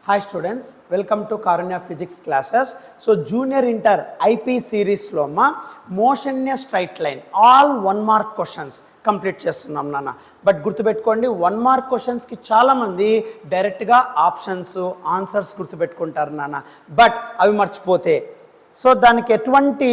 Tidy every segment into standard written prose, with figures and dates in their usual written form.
Hi students, welcome to Karunya Physics classes. So Junior Inter IP series lo ma motionless straight line all 1 mark questions complete చేస్తున్నాం నాన్న. But గుర్తుపెట్టుకోండి, 1 mark క్వశ్చన్స్కి చాలామంది డైరెక్ట్గా options answers గుర్తుపెట్టుకుంటారు నాన్న. But అవి మర్చిపోతే సో దానికి ఎటువంటి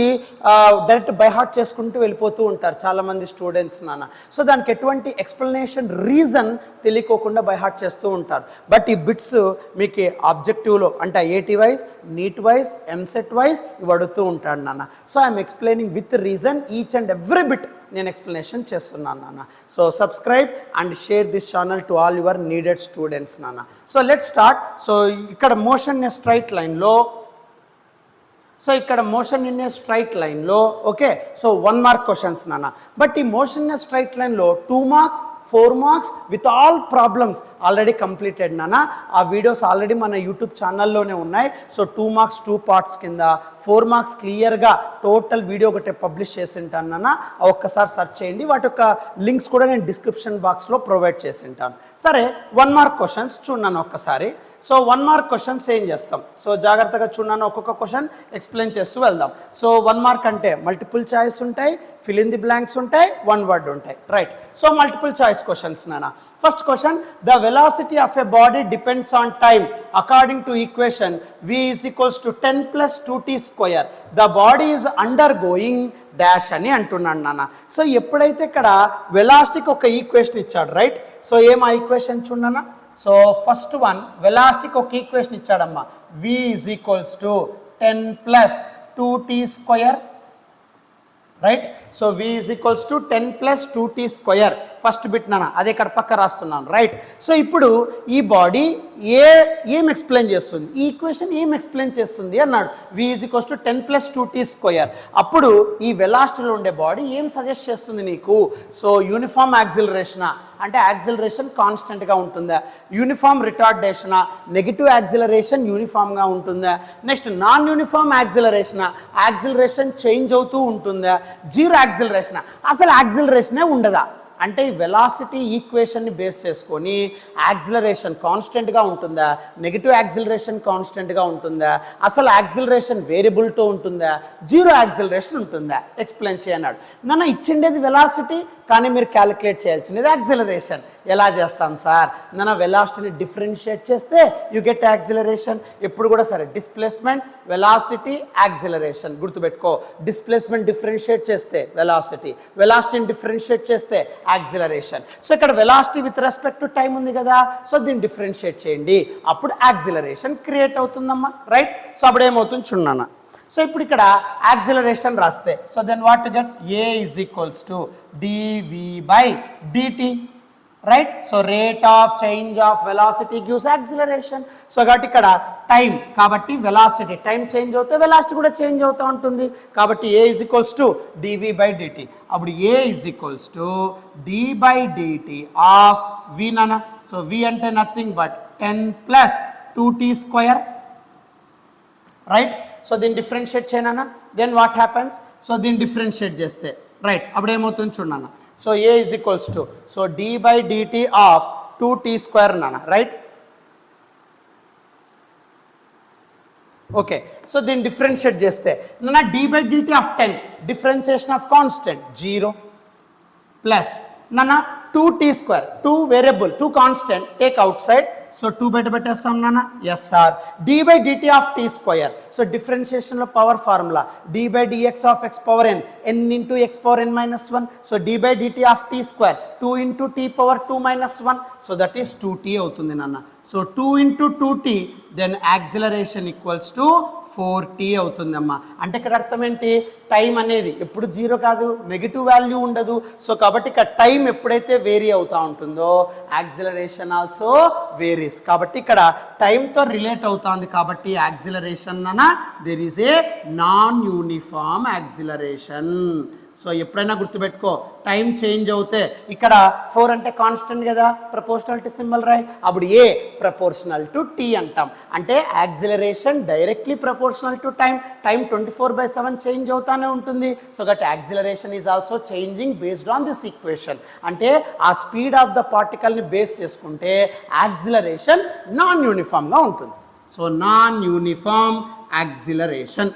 డైరెక్ట్ బైహార్ట్ చేసుకుంటూ వెళ్ళిపోతూ ఉంటారు చాలామంది స్టూడెంట్స్ నాన్న. సో దానికి ఎటువంటి ఎక్స్ప్లెనేషన్ రీజన్ తెలియకోకుండా బైహార్ట్ చేస్తూ ఉంటారు. బట్ ఈ బిట్స్ మీకు ఆబ్జెక్టివ్లో అంటే IIT wise, NEET wise, EAMCET wise ఇవి అడుగుతూ ఉంటాడు నాన్న. So I'm explaining with reason each and every bit నేను ఎక్స్ప్లెనేషన్ చేస్తున్నాను నాన్న. So subscribe and share this channel to all your needed students నాన్న. So let start. సో ఇక్కడ motion in straight లైన్లో ఇక్కడ మోషన్ ఇన్ ఏ స్ట్రైట్ లైన్లో okay. So 1 mark questions నాన్న. But ఈ మోషన్ ఇన్ ఏ స్ట్రైట్ లైన్లో 2 marks 4 marks with all problems already completed నాన్న. ఆ వీడియోస్ ఆల్రెడీ మన యూట్యూబ్ ఛానల్లోనే ఉన్నాయి. సో 2 మార్క్స్ 2 పార్ట్స్ కింద, 4 మార్క్స్ క్లియర్గా టోటల్ వీడియో ఒకటే పబ్లిష్ చేసి ఉంటాను నాన్న. ఒక్కసారి సెర్చ్ చేయండి, వాటి యొక్క లింక్స్ కూడా నేను డిస్క్రిప్షన్ బాక్స్లో ప్రొవైడ్ చేసి ఉంటాను. సరే, 1 మార్క్ క్వశ్చన్స్ చూడన్నాను ఒక్కసారి. సో 1 మార్క్ క్వశ్చన్స్ ఏం చేస్తాం, సో జాగ్రత్తగా చూడన్నాను, ఒక్కొక్క క్వశ్చన్ ఎక్స్ప్లెయిన్ చేస్తూ వెళ్దాం. సో 1 మార్క్ అంటే మల్టిపుల్ చాయిస్ ఉంటాయి, ఫిల్ ఇన్ ది బ్లాంక్స్ ఉంటాయి, 1 వర్డ్ ఉంటాయి, right. So multiple choice questions నాన్న. First question, the velocity of a body depends on time according to equation v is equals to 10 plus 2t square. The body is undergoing dash అని అంటున్నాడు నాన్న. So ఎప్పుడైతే ఇక్కడ వెలాసిటీకి ఒక equation ఇచ్చాడు, right. So ఏం ఆ ఈక్వేషన్ చూడన్నా. సో ఫస్ట్ వన్, వెలాసిటీకి ఒక ఈక్వేషన్ ఇచ్చాడమ్మా, v is equals to 10 plus 2t square, right. So v is equals to 10 plus 2t square first bit నాన్న, అదే ఇక్కడ పక్క రాస్తున్నాను, రైట్. సో ఇప్పుడు ఈ బాడీ ఏం ఎక్స్ప్లెయిన్ చేస్తుంది, ఈ ఈక్వేషన్ ఏం ఎక్స్ప్లెయిన్ చేస్తుంది అన్నాడు, v is equals to 10 plus 2t square. అప్పుడు ఈ వెలాసిటీలో ఉండే బాడీ ఏం సజెస్ట్ చేస్తుంది నీకు, సో యూనిఫామ్ యాక్సిలరేషనా అంటే యాక్సిలరేషన్ కాన్స్టెంట్గా ఉంటుందా, యూనిఫామ్ రిటార్డేషనా నెగిటివ్ యాక్సిలరేషన్ యూనిఫామ్గా ఉంటుందా, నెక్స్ట్ నాన్ యూనిఫామ్ యాక్సిలరేషనా యాక్సిలరేషన్ చేంజ్ అవుతూ ఉంటుందా, జీరో యాక్సిలరేషనా అసలు యాక్సిలరేషనే ఉండదా. అంటే ఈ వెలాసిటీ ఈక్వేషన్ని బేస్ చేసుకొని యాక్సిలరేషన్ కాన్స్టెంట్గా ఉంటుందా, నెగిటివ్ యాక్సిలరేషన్ కాన్స్టెంట్గా ఉంటుందా, అసలు యాక్సిలరేషన్ వేరియబుల్తో ఉంటుందా, జీరో యాక్సిలరేషన్ ఉంటుందా, ఎక్స్ప్లెయిన్ చేయన్నాడు. నన్ను ఇచ్చిండేది వెలాసిటీ, కానీ మీరు క్యాలిక్యులేట్ చేయాల్సినది యాక్సిలరేషన్. ఎలా చేస్తాం సార్, నన్ను వెలాసిటీని డిఫరెన్షియేట్ చేస్తే యూ గెట్ యాక్సిలరేషన్. ఎప్పుడు కూడా సరే డిస్ప్లేస్మెంట్, వెలాసిటీ, యాక్సిలరేషన్ గుర్తుపెట్టుకో. డిస్ప్లేస్మెంట్ డిఫరెన్షియేట్ చేస్తే వెలాసిటీ, వెలాసిటీని డిఫరెన్షియేట్ చేస్తే యాక్సిలరేషన్. సో ఇక్కడ velocity with respect to time ఉంది కదా, సో దీన్ని డిఫరెన్షియేట్ చేయండి, అప్పుడు యాక్సిలరేషన్ క్రియేట్ అవుతుందమ్మా, రైట్. సో అప్పుడు ఏమవుతుంది చూడన్నా. సో ఇప్పుడు ఇక్కడ యాక్సిలరేషన్ రాస్తే, so then what get a is equals to dv by dt, right. So rate of change of velocity gives acceleration. So కాబట్టి ఇక్కడ టైం కాబట్టి వెలాసిటీ టైం చేంజ్ అవుతే వెలాసిటీ కూడా చేంజ్ అవుతూ ఉంటుంది, కాబట్టి a is equals to dv by dt. అప్పుడు a is equals to d by dt of v నాన్న. సో v అంటే nothing but 10 plus 2t square, right. So దీన్ని డిఫరెన్షియేట్ చేయనా, దెన్ వాట్ హ్యాపెన్స్, సో దీన్ని differentiate చేస్తే right అప్పుడు ఏమవుతుంది చూడన్నా. So a is equals to so d by dt of 2t square నాన్న, రైట్. ఓకే, సో దీన్ని డిఫరెన్షియేట్ చేస్తే నాన్న d by dt of 10 differentiation of constant 0 plus నాన్న 2t square 2 variable 2 constant take out side. So 2 బయట పెట్టేస్తాం నాన్న, yes sir. d by dt of t square, సో డిఫరెన్షియేషన్లో power formula d by dx ఆఫ్ x power n, n into x power n minus 1. So d by dt of t square 2 into t power 2 minus 1, so that is 2t అవుతుంది నాన్న. So 2 into 2t then acceleration equals to 4t అవుతుందమ్మా. అంటే ఇక్కడ అర్థం ఏంటి, time అనేది ఎప్పుడు zero కాదు, నెగిటివ్ వాల్యూ ఉండదు. సో కాబట్టి ఇక్కడ టైం ఎప్పుడైతే వేరీ అవుతూ ఉంటుందో యాక్సిలరేషన్ ఆల్సో వేరీస్. కాబట్టి ఇక్కడ టైంతో రిలేట్ అవుతుంది, కాబట్టి యాక్సిలరేషన్ అన్న there is a non uniform acceleration. So ఎప్పుడైనా గుర్తుపెట్టుకో, టైం చేంజ్ అవుతే ఇక్కడ 4 అంటే కాన్స్టెంట్ కదా, ప్రపోర్షనాలిటీ సింబల్ రాయి, అప్పుడు ఏ ప్రపోర్షనల్ టు టీ అంటాం. అంటే acceleration directly proportional to time. Time 24/7 change అవుతానే ఉంటుంది. So that acceleration is also changing based on this equation. అంటే ఆ స్పీడ్ ఆఫ్ ద పార్టికల్ని బేస్ చేసుకుంటే యాక్సిలరేషన్ నాన్ యూనిఫామ్గా ఉంటుంది. So non uniform acceleration.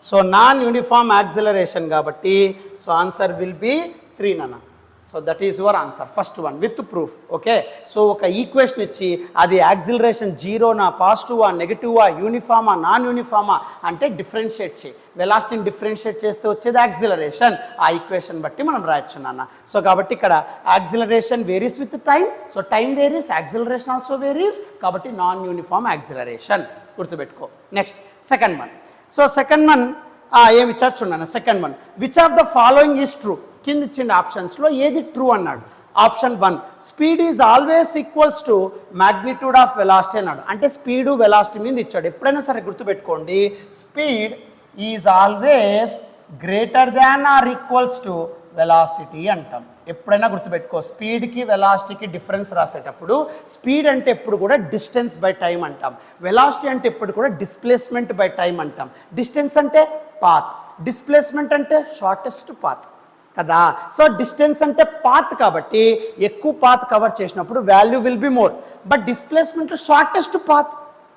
So non uniform acceleration కాబట్టి so answer will be 3 నాన్న. So that is your answer, first one with proof. Okay, so ఒక equation ఇచ్చి అది యాక్సిలరేషన్ జీరోనా, పాజిటివా, నెగిటివా, యూనిఫామా, నాన్ యూనిఫామా అంటే డిఫరెన్షియేట్ చేయి. వెలాసిటీని డిఫరెన్షియేట్ చేస్తే వచ్చేది యాక్సిలరేషన్. ఆ ఈక్వేషన్ బట్టి మనం రాయొచ్చు నాన్న. సో కాబట్టి ఇక్కడ acceleration varies with time. So time varies, acceleration also varies, కాబట్టి నాన్ యూనిఫామ్ యాక్సిలరేషన్ గుర్తుపెట్టుకో. Next second one. So second one ఏమి ఇచ్చారు చూడండి. Second one, which of the following is true? కింద ఇచ్చిన ఆప్షన్స్లో ఏది ట్రూ అన్నాడు. Option 1, speed is always equals to magnitude of velocity అన్నాడు. అంటే స్పీడు వెలాసిటీ మీద ఇచ్చాడు. ఎప్పుడైనా సరే గుర్తుపెట్టుకోండి, speed is always greater than or equals to velocity అంటాం. ఎప్పుడైనా గుర్తుపెట్టుకో, స్పీడ్కి వెలాసిటీకి డిఫరెన్స్ రాసేటప్పుడు స్పీడ్ అంటే ఎప్పుడు కూడా డిస్టెన్స్ బై టైం అంటాం, వెలాసిటీ అంటే ఎప్పుడు కూడా డిస్ప్లేస్మెంట్ బై టైం అంటాం. డిస్టెన్స్ అంటే పాత్, డిస్ప్లేస్మెంట్ అంటే షార్టెస్ట్ పాత్ కదా. సో డిస్టెన్స్ అంటే పాత్ కాబట్టి ఎక్కువ పాత్ కవర్ చేసినప్పుడు value will be more, but displacement shortest path.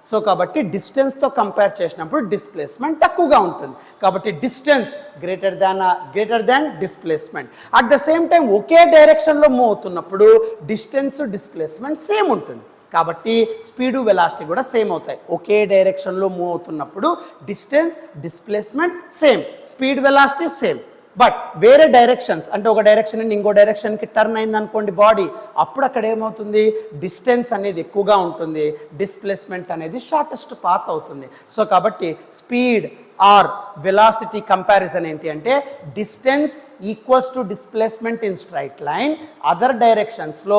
So కాబట్టి డిస్టెన్స్తో కంపేర్ చేసినప్పుడు డిస్ప్లేస్మెంట్ తక్కువగా ఉంటుంది. కాబట్టి distance greater than displacement. At the same time ఒకే డైరెక్షన్లో మూవ్ అవుతున్నప్పుడు డిస్టెన్స్ డిస్ప్లేస్మెంట్ సేమ్ ఉంటుంది. కాబట్టి స్పీడు వెలాసిటీ కూడా సేమ్ అవుతాయి. ఒకే డైరెక్షన్లో మూవ్ అవుతున్నప్పుడు distance displacement same, speed velocity same. But వేరే డైరెక్షన్స్ అంటే ఒక డైరెక్షన్ నుండి ఇంకో డైరెక్షన్కి టర్న్ అయింది అనుకోండి బాడీ, అప్పుడు అక్కడ ఏమవుతుంది, డిస్టెన్స్ అనేది ఎక్కువగా ఉంటుంది, డిస్ప్లేస్మెంట్ అనేది షార్టెస్ట్ పాత్ అవుతుంది. సో కాబట్టి స్పీడ్ ఆర్ వెలాసిటీ కంపారిజన్ ఏంటి అంటే distance equals to displacement in straight line, other డైరెక్షన్స్లో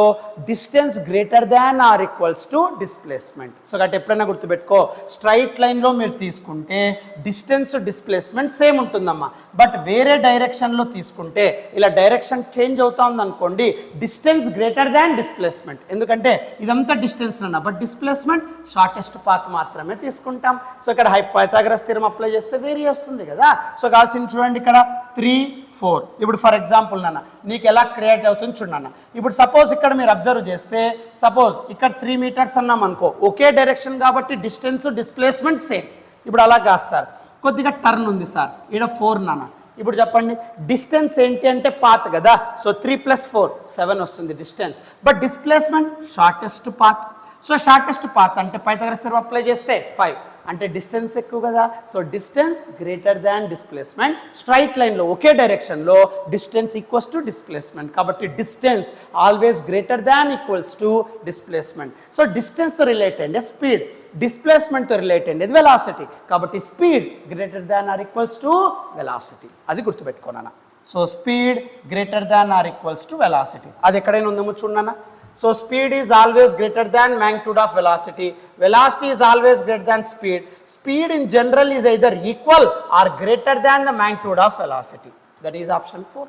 distance greater than or equals to displacement. So కాబట్టి ఎప్పుడైనా గుర్తుపెట్టుకో, స్ట్రైట్ లైన్లో మీరు తీసుకుంటే డిస్టెన్స్ డిస్ప్లేస్మెంట్ సేమ్ ఉంటుందమ్మా. బట్ వేరే డైరెక్షన్లో తీసుకుంటే ఇలా డైరెక్షన్ చేంజ్ అవుతా ఉందనుకోండి, డిస్టెన్స్ గ్రేటర్ దాన్ డిస్ప్లేస్మెంట్. ఎందుకంటే ఇదంతా డిస్టెన్స్ అన్న, బట్ డిస్ప్లేస్మెంట్ షార్టెస్ట్ పాత్ మాత్రమే తీసుకుంటాం. సో ఇక్కడ పైథాగరస్ థియరం అప్లై చేస్తే వేరీ వస్తుంది కదా. సో కావాల్సింది చూడండి, ఇక్కడ 3, 4. ఇప్పుడు ఫర్ ఎగ్జాంపుల్ నాన్న నీకు ఎలా క్రియేట్ అవుతుంది చూడన్న. ఇప్పుడు సపోజ్ ఇక్కడ మీరు అబ్జర్వ్ చేస్తే, సపోజ్ ఇక్కడ 3 మీటర్స్ అన్నాం అనుకో, ఒకే డైరెక్షన్ కాబట్టి డిస్టెన్స్ డిస్ప్లేస్మెంట్ సేమ్. ఇప్పుడు అలా కాదు సార్, కొద్దిగా టర్న్ ఉంది సార్, ఇక్కడ 4 నాన్న. ఇప్పుడు చెప్పండి డిస్టెన్స్ ఏంటి అంటే పాత్ కదా. సో 3 + 4 7 వస్తుంది distance, but displacement shortest path. So shortest path అంటే పైథాగరస్ థియరం అప్లై చేస్తే 5 అంటే డిస్టెన్స్ ఎక్కువ కదా. So distance greater than displacement. Straight లైన్లో ఒకే డైరెక్షన్లో డిస్టెన్స్ ఈక్వల్స్ టు డిస్ప్లేస్మెంట్, కాబట్టి distance always greater than equals to displacement. So డిస్టెన్స్తో రిలేట్ అయ్యేది స్పీడ్, డిస్ప్లేస్మెంట్తో రిలేట్ అయ్యేది వెలాసిటీ. కాబట్టి speed greater than or equals to velocity, అది గుర్తుపెట్టుకోనా. So speed greater than or equals to velocity, అది ఎక్కడైనా ఉందేమో చూడన్నా. So speed is always greater than magnitude of velocity. Velocity is always greater than speed. Speed in general is either equal or greater than the magnitude of velocity. That is option 4.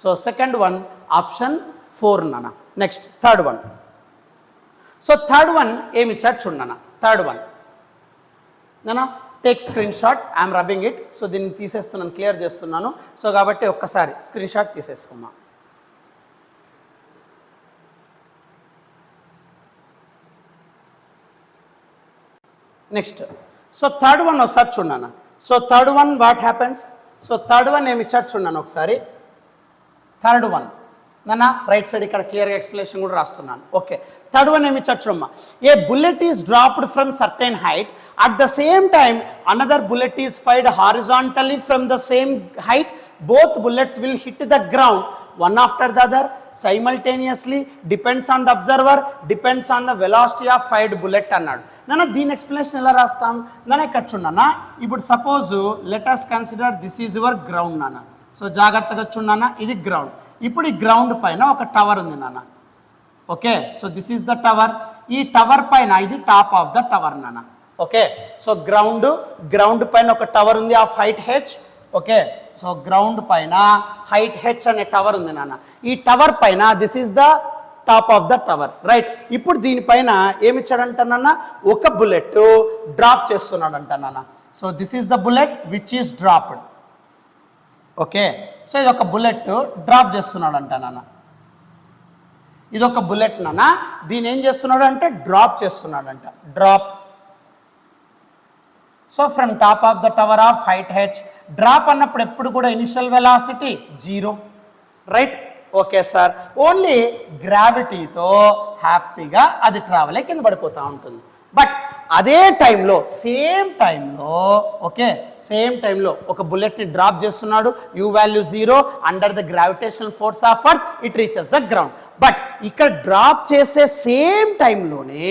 So second one, option 4 nana. Next, third one. So third one, em ichadu chudana. Third one. Nana, take screenshot. I am rubbing it. So దీన్ని తీసేస్తున్నాను, clear చేస్తున్నాను. So కాబట్టి ఒక్కసారి screenshot తీసేసుకున్నా. Next, so third one ఒకసారి చూడన్నా. So third one what happens? So third one ఏమి ఇచ్చాడు చూడన్నాను ఒకసారి. థర్డ్ వన్ నాన్న రైట్ సైడ్ ఇక్కడ క్లియర్గా ఎక్స్ప్లెనేషన్ కూడా రాస్తున్నాను. ఓకే, థర్డ్ వన్ ఏమి ఇచ్చాడు చూడమ్మా. A bullet is dropped from certain height, at the same time another bullet is fired horizontally from the same height, both bullets will hit the ground one after the other simultaneously, depends on the observer, depends on the velocity of fired bullet అన్నాడు. నాన్న దీని explanation ఎలా రాస్తాం నాన్న? ఇక్కడ చూడన్నా, ఇప్పుడు suppose let us consider this is your ground నాన్న. సో జాగ్రత్తగా చూడన్నా, ఇది గ్రౌండ్. ఇప్పుడు ఈ గ్రౌండ్ పైన ఒక టవర్ ఉంది నాన్న. Okay, so this is the tower. ఈ టవర్ పైన ఇది టాప్ ఆఫ్ ద టవర్ నాన్న. ఓకే, సో గ్రౌండ్ పైన ఒక టవర్ ఉంది of height h. Okay, so ground పైన హైట్ h అనే టవర్ ఉంది నాన్న. ఈ టవర్ పైన this is the top of the tower, right. ఇప్పుడు దీనిపైన ఏమి ఇచ్చాడంటానన్నా, ఒక బుల్లెట్ డ్రాప్ చేస్తున్నాడు అంటానన్నా. So this is the bullet which is dropped. Okay, so ఇది ఒక బుల్లెట్ డ్రాప్ చేస్తున్నాడు అంటానన్నా. ఇది ఒక బుల్లెట్ నాన్న, దీని ఏం చేస్తున్నాడు అంటే డ్రాప్ చేస్తున్నాడు అంట. Drop so from top of the tower of height H, drop అన్నప్పుడు ఎప్పుడు కూడా initial velocity 0, right? Okay sir, only గ్రావిటీతో హ్యాపీగా అది ట్రావెల్ అయ్యి కింద పడిపోతూ ఉంటుంది. బట్ అదే టైంలో సేమ్ టైంలో ఒక బుల్లెట్ని డ్రాప్ చేస్తున్నాడు, u value 0, under the gravitational force of earth it reaches the ground. But ఇక్కడ డ్రాప్ చేసే సేమ్ టైంలోనే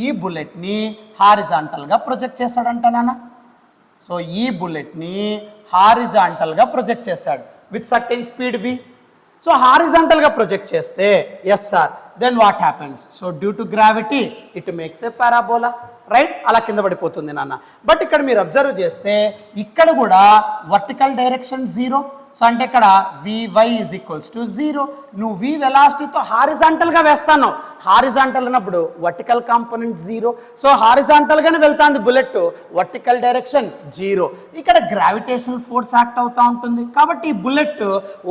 ఈ బుల్లెట్ని హారిజాంటల్గా ప్రొజెక్ట్ చేశాడంట నాన్న. సో ఈ బుల్లెట్ని హారిజాంటల్గా ప్రొజెక్ట్ చేశాడు with certain speed v. So హారిజాంటల్గా ప్రొజెక్ట్ చేస్తే yes sir, then what happens? So due to gravity it makes a parabola, right? అలా కింద పడిపోతుంది నాన్న. బట్ ఇక్కడ మీరు అబ్జర్వ్ చేస్తే ఇక్కడ కూడా వర్టికల్ డైరెక్షన్ 0. సో అంటే ఇక్కడ vy ఈజ్ ఈక్వల్స్ టు 0. నువ్వు v వెలాసిటీతో హారిజాంటల్గా వేస్తాను, హారిజాంటల్ అన్నప్పుడు వర్టికల్ కాంపోనెంట్ 0. సో హారిజాంటల్గానే వెళ్తాంది బుల్లెట్, వర్టికల్ డైరెక్షన్ 0. ఇక్కడ గ్రావిటేషనల్ ఫోర్స్ యాక్ట్ అవుతూ ఉంటుంది కాబట్టి ఈ bullet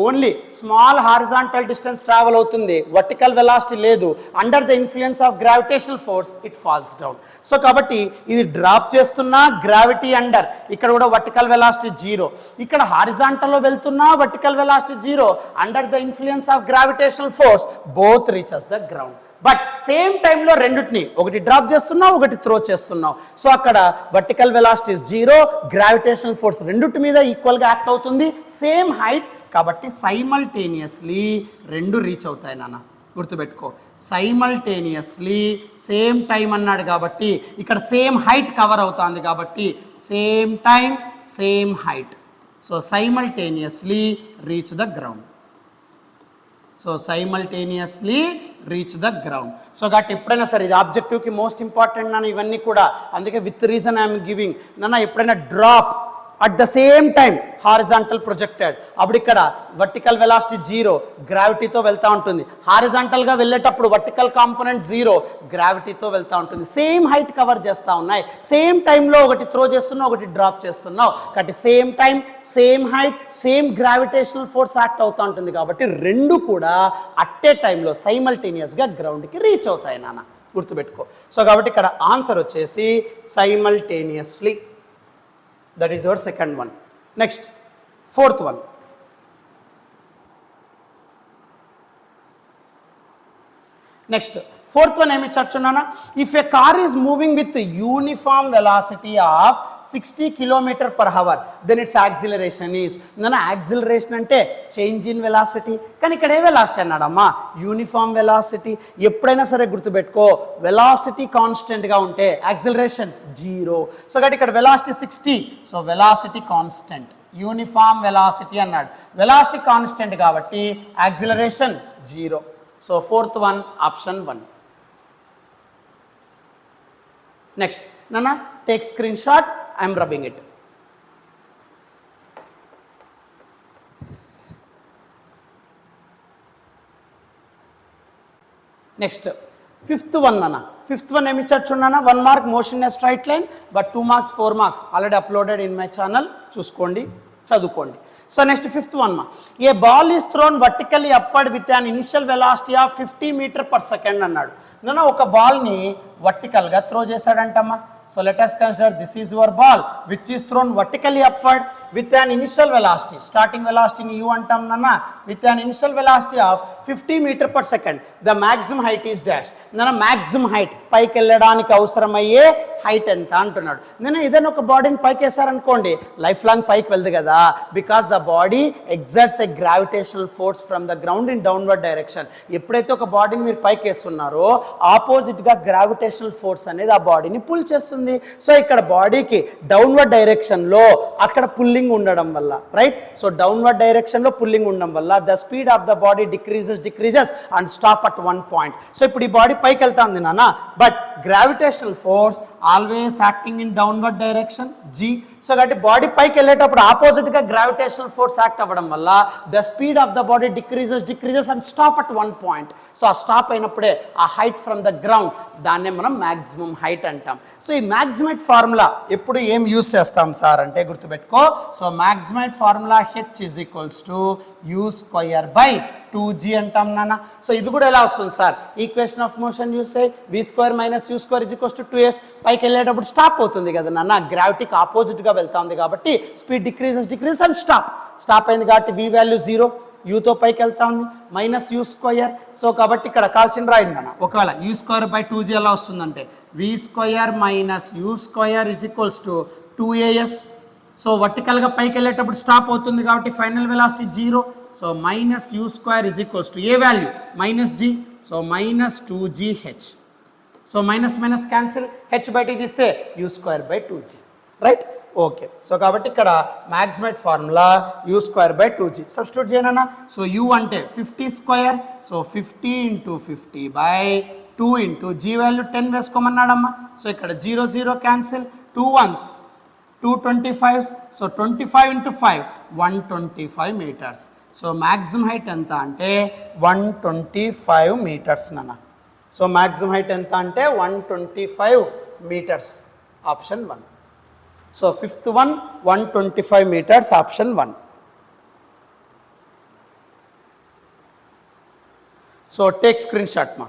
only small horizontal distance travel అవుతుంది, వర్టికల్ వెలాసిటీ లేదు. Under the influence of gravitational force it falls down. So కాబట్టి ఇది డ్రాప్ చేస్తున్నా గ్రావిటీ అండర్, ఇక్కడ కూడా వర్టికల్ వెలాసిటీ 0, ఇక్కడ హారిజాంటల్లో వెళ్తున్నా vertical velocity 0, under the influence of gravitational force both reaches the ground. But same టైంలో రెండింటిని, ఒకటి డ్రాప్ చేస్తున్నావు, ఒకటి త్రో చేస్తున్నావు. సో అక్కడ వర్టికల్ వెలాసిటీ 0, గ్రావిటేషనల్ ఫోర్స్ రెండింటి మీద ఈక్వల్గా యాక్ట్ అవుతుంది, సేమ్ హైట్ కాబట్టి సైమల్టేనియస్లీ రెండు రీచ్ అవుతాయి నాన్న. గుర్తుపెట్టుకో, సైమల్టేనియస్లీ సేమ్ టైం అన్నాడు కాబట్టి ఇక్కడ సేమ్ హైట్ కవర్ అవుతుంది కాబట్టి same time same height. So simultaneously reach the ground. So simultaneously reach the ground. So కాబట్టి ఎప్పుడైనా సరే ఇది ఆబ్జెక్టివ్కి మోస్ట్ ఇంపార్టెంట్ నాన్న ఇవన్నీ కూడా, అందుకే విత్ రీజన్ ఐఎమ్ గివింగ్ నాన్న. ఎప్పుడైనా drop at the same time horizontal projected, అప్పుడు ఇక్కడ వర్టికల్ వెలాసిటీ 0, గ్రావిటీతో వెళ్తూ ఉంటుంది. హారిజాంటల్గా వెళ్ళేటప్పుడు వర్టికల్ కాంపోనెంట్ 0, గ్రావిటీతో వెళ్తూ ఉంటుంది. సేమ్ హైట్ కవర్ చేస్తూ ఉన్నాయి, సేమ్ టైంలో ఒకటి త్రో చేస్తున్నావు, ఒకటి డ్రాప్ చేస్తున్నావు కాబట్టి same time same height same gravitational force act అవుతూ ఉంటుంది కాబట్టి రెండు కూడా అట్టే టైంలో సైమల్టేనియస్గా గ్రౌండ్కి రీచ్ అవుతాయి నాన్న. గుర్తుపెట్టుకో. సో కాబట్టి ఇక్కడ ఆన్సర్ వచ్చేసి simultaneously. That is your second one. Next, fourth one. Next, fourth one ఏమి చర్చున్నానా? If a car is moving with uniform velocity of 60 km/h, then its acceleration is. నాన్న యాక్సిలరేషన్ అంటే చేంజ్ ఇన్ వెలాసిటీ, కానీ ఇక్కడ ఏ velocity అన్నాడమ్మా? Uniform velocity. ఎప్పుడైనా సరే గుర్తుపెట్టుకో, వెలాసిటీ కాన్స్టెంట్గా ఉంటే యాక్సిలరేషన్ 0. సో కాబట్టి ఇక్కడ velocity 60, so velocity constant, uniform velocity అన్నాడు. వెలాసిటీ కాన్స్టెంట్ కాబట్టి acceleration 0. So fourth one option 1. Next నాన్న, take screen shot, I'm rubbing it. Next fifth one అన్న. ఫిఫ్త్ వన్ ఏమి ఇచ్చాడు చూడన్నా? 1 mark motion a straight line, but 2 marks 4 marks already uploaded in my channel, చూసుకోండి, చదువుకోండి. So next fifth one మా, a ball is thrown vertically upward with an initial velocity of 50 m/s అన్నాడు. నన్ను ఒక బాల్ని వర్టికల్గా throw చేశాడంటమ్మా. So let us consider this is your ball which is thrown vertically upward with an initial velocity, starting velocity ni u antam nana, with an initial velocity of 50 m/s. The maximum height is dash. Nana maximum height పైకి వెళ్ళడానికి అవసరమయ్యే height ఎంత అంటున్నాడు. నేను ఏదైనా ఒక బాడీని పైకి వేసారనుకోండి, లైఫ్ లాంగ్ పైకి వెళ్దు కదా, because the body exerts a gravitational force from the ground in downward direction. ఎప్పుడైతే ఒక బాడీని మీరు పైకి వేస్తున్నారో ఆపోజిట్గా గ్రావిటేషనల్ ఫోర్స్ అనేది ఆ బాడీని పుల్ చేస్తుంది. సో ఇక్కడ బాడీకి డౌన్వర్డ్ డైరెక్షన్లో అక్కడ పుల్లింగ్ ఉండడం వల్ల, రైట్? సో డౌన్వర్డ్ డైరెక్షన్లో పుల్లింగ్ ఉండడం వల్ల the speed of the body decreases and stop at 1 point. So ఇప్పుడు ఈ బాడీ పైకి వెళ్తాంది నాన్న, but gravitational force always acting in downward direction G. So కాబట్టి బాడీ పైకి వెళ్ళేటప్పుడు ఆపోజిట్గా గ్రావిటేషనల్ ఫోర్స్ యాక్ట్ అవ్వడం వల్ల the speed of the body decreases and stop at 1 point. So ఆ స్టాప్ అయినప్పుడే ఆ height height from the ground, దాన్నే మనం మ్యాక్సిమం హైట్ అంటాం. సో ఈ మ్యాక్సిమేట్ ఫార్ములా ఎప్పుడు ఏం యూస్ చేస్తాం సార్ అంటే గుర్తుపెట్టుకో. So max height formula H is equals to u square by 2g అంటాం నాన్న. సో ఇది కూడా ఎలా వస్తుంది sir, equation of motion use అయ్యి v square minus u square is equals to 2s. పైకి వెళ్ళేటప్పుడు స్టాప్ అవుతుంది కదా నాన్న, గ్రావిటీకి ఆపోజిట్గా వెళ్తుంది కాబట్టి స్పీడ్ డిక్రీజెస్ అండ్ స్టాప్ అయింది కాబట్టి v వాల్యూ 0, యూతో పైకి వెళ్తా ఉంది మైనస్ యూ స్క్వయర్. సో కాబట్టి ఇక్కడ కాల్చిన రాయింది అన్న, ఒకవేళ యూ స్క్వేర్ బై 2g ఎలా వస్తుందంటే v square minus u square is equals to 2as. So వర్టికల్గా పైకి వెళ్ళేటప్పుడు స్టాప్ అవుతుంది కాబట్టి final velocity 0. So minus u square is equals to a value minus g, so minus 2gh. So minus minus cancel, H బయటికి తీస్తే u square by 2g, right. Okay, so కాబట్టి ఇక్కడ max height formula u square by 2g substitute చేయనన్నా. So u అంటే 50 square, so 50 into 50 by 2 into g value 10 వేసుకోమన్నాడమ్మా. So ఇక్కడ 0 0 cancel, 2 1s 225, so 25 into 5 125 meters. So maximum height ఎంత అంటే 125 metres నాన్న. So maximum height ఎంత అంటే 125 meters, option 1. So fifth one 125 meters, option 1. So take screen shot మా.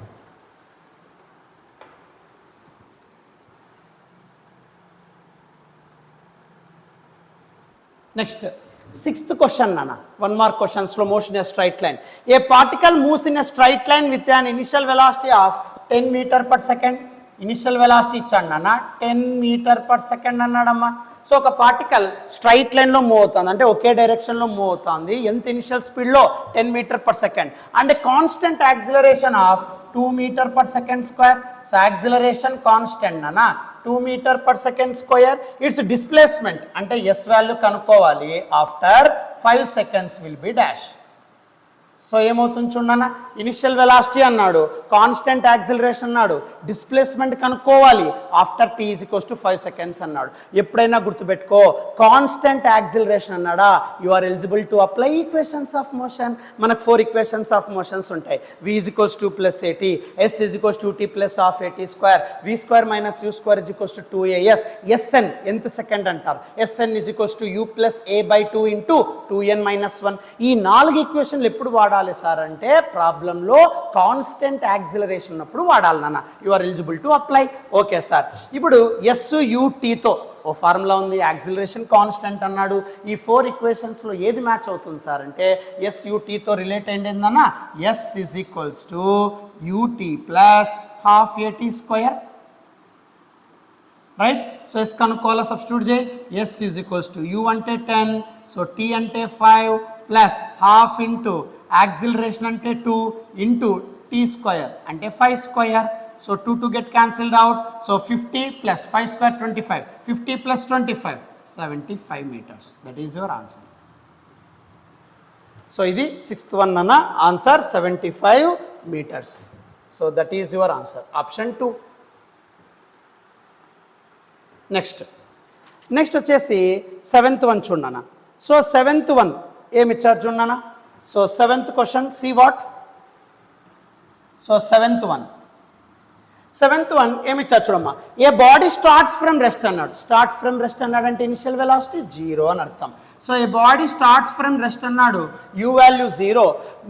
Next sixth question నాన్న, 1 mark question, slow motion a straight line. A particle moves in a straight line with an initial velocity of 10 metre per second. Initial velocity ఇచ్చాడు నాన్న 10 metre per second అన్నాడమ్మా. So ఒక particle straight లైన్లో move అవుతుంది అంటే ఒకే డైరెక్షన్లో move అవుతుంది. ఎంత ఇనిషియల్ స్పీడ్లో 10 metre per second and constant acceleration of 2 metre per second square. So acceleration constant నాన్న 2 metre per second square. It's displacement అంటే ఎస్ వాల్యూ కనుక్కోవాలి. After 5 seconds will be dash. So ఏమవుతుంది చూడన్నా, ఇనిషియల్ వెలాసిటీ అన్నాడు, constant acceleration అన్నాడు, displacement కనుక్కోవాలి. After t is equals to 5 seconds అన్నాడు. ఎప్పుడైనా గుర్తుపెట్టుకో, కాన్స్టెంట్ యాక్సిలరేషన్ అన్నాడా you are eligible to apply equations of motion. మనకు 4 ఈక్వేషన్స్ ఆఫ్ మోషన్స్ ఉంటాయి. v is equals to plus at, s is equals to t plus half at square, v square minus u square is equals to 2as. sn ఎంత second అంటారు, sn is equals to u plus a by 2 into 2n minus 1. ఈ 4 ఈక్వేషన్లు ఎప్పుడు వాడాలి sir అంటే ప్రాబ్లంలో constant acceleration ఉన్నప్పుడు వాడాలి నాన్న. You are eligible to apply. Okay sir, ఇప్పుడు SUTతో ఓ ఫార్ములా ఉంది, యాక్సిలరేషన్ కాన్స్టెంట్ అన్నాడు. ఈ 4 ఈక్వేషన్స్లో ఏది మ్యాచ్ అవుతుంది సార్ అంటే SUTతో రిలేట్ అయిందేందన్నా, s is equals to ut plus half at square, right. So S కనుక్కోవాలా, సబ్స్టిట్యూట్ చేయి. s is equals to u అంటే 10, సో t అంటే 5 ప్లస్ హాఫ్ ఇంటూ యాక్సిలరేషన్ అంటే 2 ఇంటూ t స్క్వేర్ అంటే 5 square. So 2 to get cancelled out. So 50 plus 5 square 25, 50 plus 25 75 meters. That is your answer. So ఇది 6th one అన్న, answer 75 meters. So that is your answer, option 2. Next వచ్చేసి 7th one చూడన్నా. So 7th one ఏమి ఇచ్చారు చూడన్నా. So 7th question, see what. So 7th one ఏమి ఇచ్చారు చూడమ్మా. A body starts from rest అన్నాడు. స్టార్ట్ ఫ్రమ్ రెస్ట్ అన్నాడు అంటే ఇనిషియల్ వెలాసిటీ 0 అని అర్థం. So a body starts from rest అన్నాడు, u value 0,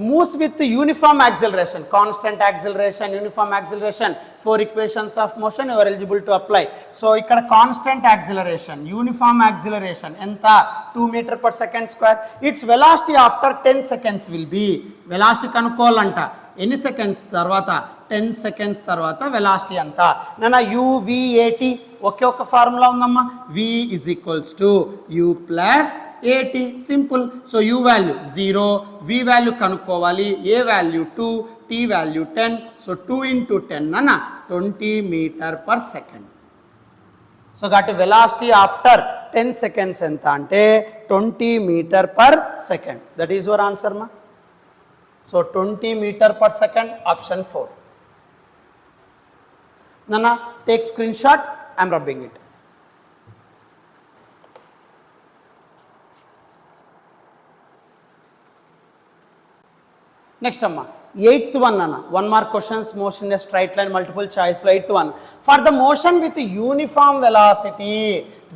moves with uniform acceleration, constant acceleration, uniform acceleration, 4 equations of motion, you're eligible to apply. So ఇక్కడ constant acceleration, uniform acceleration ఎంత 2 metre per second square. It's velocity after 10 seconds will be. Velocity కనుక్కోవాలంట ఎన్ని seconds తర్వాత, 10 seconds తర్వాత velocity అంతా. నాన్న UVAT ఒకే ఒక formula ఉందమ్మా, v is equals to u plus at, simple. So u value 0, v value కనుక్కోవాలి, a value 2, t value 10. So 2 into 10 అన్న 20 మీటర్ పర్ సెకండ్. సో కాబట్టి వెలాసిటీ ఆఫ్టర్ 10 seconds ఎంత అంటే 20 meter per second. That is your answer మా. So 20 meter per second, option 4. Nana, take screenshot. I'm rubbing it. Next amma, eighth one అన్న 1 mark questions motion in straight line multiple చాయిస్లో eighth one for the motion with uniform velocity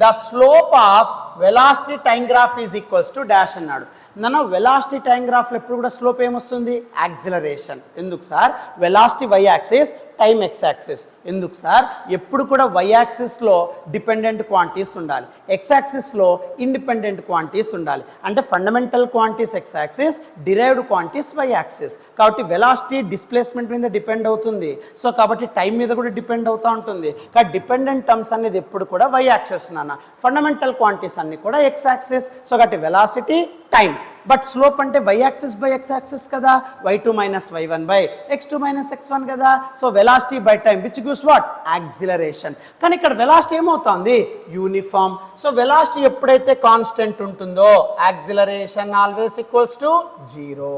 the slope of velocity time graph is equals to dash అన్నాడు. నన్ను velocity time గ్రాఫ్లో ఎప్పుడు కూడా slope ఏమొస్తుంది? Acceleration. ఎందుకు sir? Velocity Y axis, time X axis. ఎందుకు sir? ఎప్పుడు కూడా వై యాక్సిస్లో డిపెండెంట్ క్వాంటిటీస్ ఉండాలి, ఎక్స్ యాక్సిస్లో ఇండిపెండెంట్ క్వాంటిటీస్ ఉండాలి. అంటే fundamental quantities X axis, derived quantities Y axis. కాబట్టి వెలాసిటీ డిస్ప్లేస్మెంట్ మీద డిపెండ్ అవుతుంది. సో కాబట్టి టైం మీద కూడా డిపెండ్ అవుతూ ఉంటుంది. కాబట్టి డిపెండెంట్ టర్మ్స్ అనేది ఎప్పుడు కూడా వై యాక్సిస్ నాన్న, ఫండమెంటల్ క్వాంటిటీస్ అన్ని కూడా ఎక్స్ యాక్సిస్. సో కాబట్టి వెలాసిటీ టైం, బట్ స్లోప్ అంటే Y axis by X axis కదా, y2 minus y1 by x2 minus x1 కదా. So velocity by time which gives what? Acceleration. కానీ ఇక్కడ velocity ఏమవుతుంది? యూనిఫామ్. సో వెలాసిటీ ఎప్పుడైతే constant ఉంటుందో acceleration always equals to 0.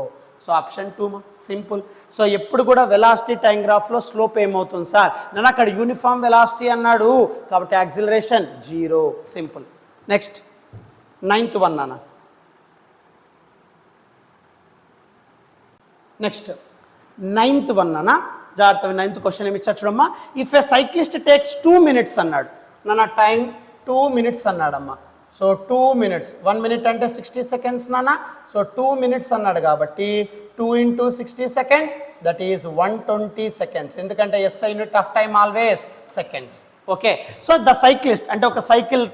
So option 2 simple. So ఎప్పుడు కూడా velocity time గ్రాఫ్లో స్లోప్ ఏమవుతుంది సార్? నేను అక్కడ యూనిఫామ్ వెలాసిటీ అన్నాడు కాబట్టి acceleration 0 simple. Next 9th one అన్న. నెక్స్ట్ 9th వన్ అన్న, జాగ్రత్త 9th క్వశ్చన్ ఏమి ఇచ్చాడు చూడమ్మా. If a cyclist takes 2 minutes అన్నాడు నాన్న, టైం 2 minutes అన్నాడమ్మా. సో 2 minutes, 1 minute అంటే 60 seconds నాన్న. సో 2 minutes అన్నాడు కాబట్టి 2 into 60 seconds that is 120 seconds. ఎందుకంటే SI unit of time always seconds. Okay. So the cyclist అంటే ఒక సైకిల్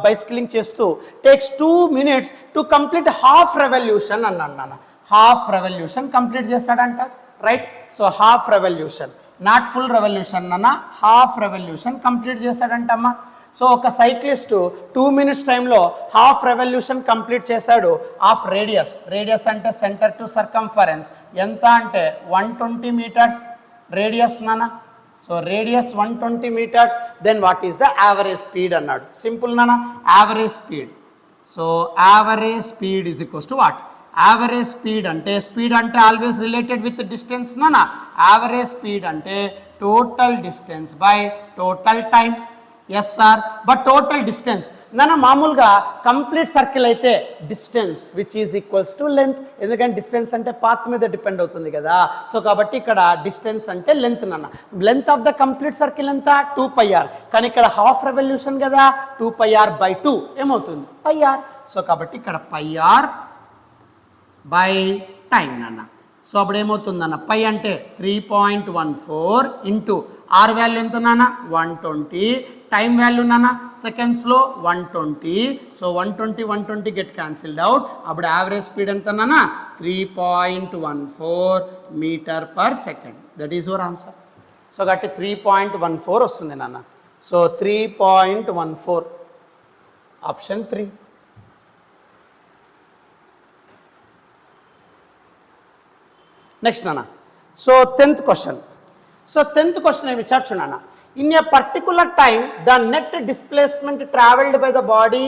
బైసికలింగ్ చేస్తూ takes 2 minutes to complete half revolution అన్నాడు నాన్న. హాఫ్ రెవల్యూషన్ కంప్లీట్ చేస్తాడంట, right. So half revolution, not full revolution అన్న, half revolution complete చేస్తాడంటమ్మా. So ఒక cyclist 2 minutes టైంలో half revolution complete చేశాడు. హాఫ్ రేడియస్, రేడియస్ అంటే సెంటర్ టు సర్కంఫరెన్స్ ఎంత అంటే 120 meters రేడియస్ నాన్న. So radius 120 meters. Then what is the average speed అన్నాడు. Simple నాన్న, average speed. So average speed is equals to what? Average speed అంటే always related with distance నాన్న. Average speed అంటే total distance by total time. Yes sir, but total distance నాన్న మామూలుగా complete circle అయితే distance which is equals to length. ఎందుకంటే డిస్టెన్స్ అంటే path మీద డిపెండ్ అవుతుంది కదా. సో కాబట్టి ఇక్కడ డిస్టెన్స్ అంటే లెంత్ నాన్న. Length of the complete circle ఎంత? 2πr. కానీ ఇక్కడ హాఫ్ రెవల్యూషన్ కదా, 2πr/2 ఏమవుతుంది? πr. సో కాబట్టి ఇక్కడ πr బై టైం నాన్న. సో అప్పుడు ఏమవుతుందన్న? పై అంటే 3.14 ఇంటూ ఆర్ వాల్యూ ఎంత నాన్న? 120. టైం వాల్యూ నాన్న సెకండ్స్లో 120. So 120 get cancelled out. అప్పుడు యావరేజ్ స్పీడ్ ఎంత నాన్న? 3.14 meter/second. That is your answer. So కాబట్టి 3.14 వస్తుంది నాన్న. So 3.14 option 3. నెక్స్ట్ నాన్న. So 10th question. So 10th question ఏమి ఇచ్చారు చూడన్న. In a particular time the net displacement travelled by the body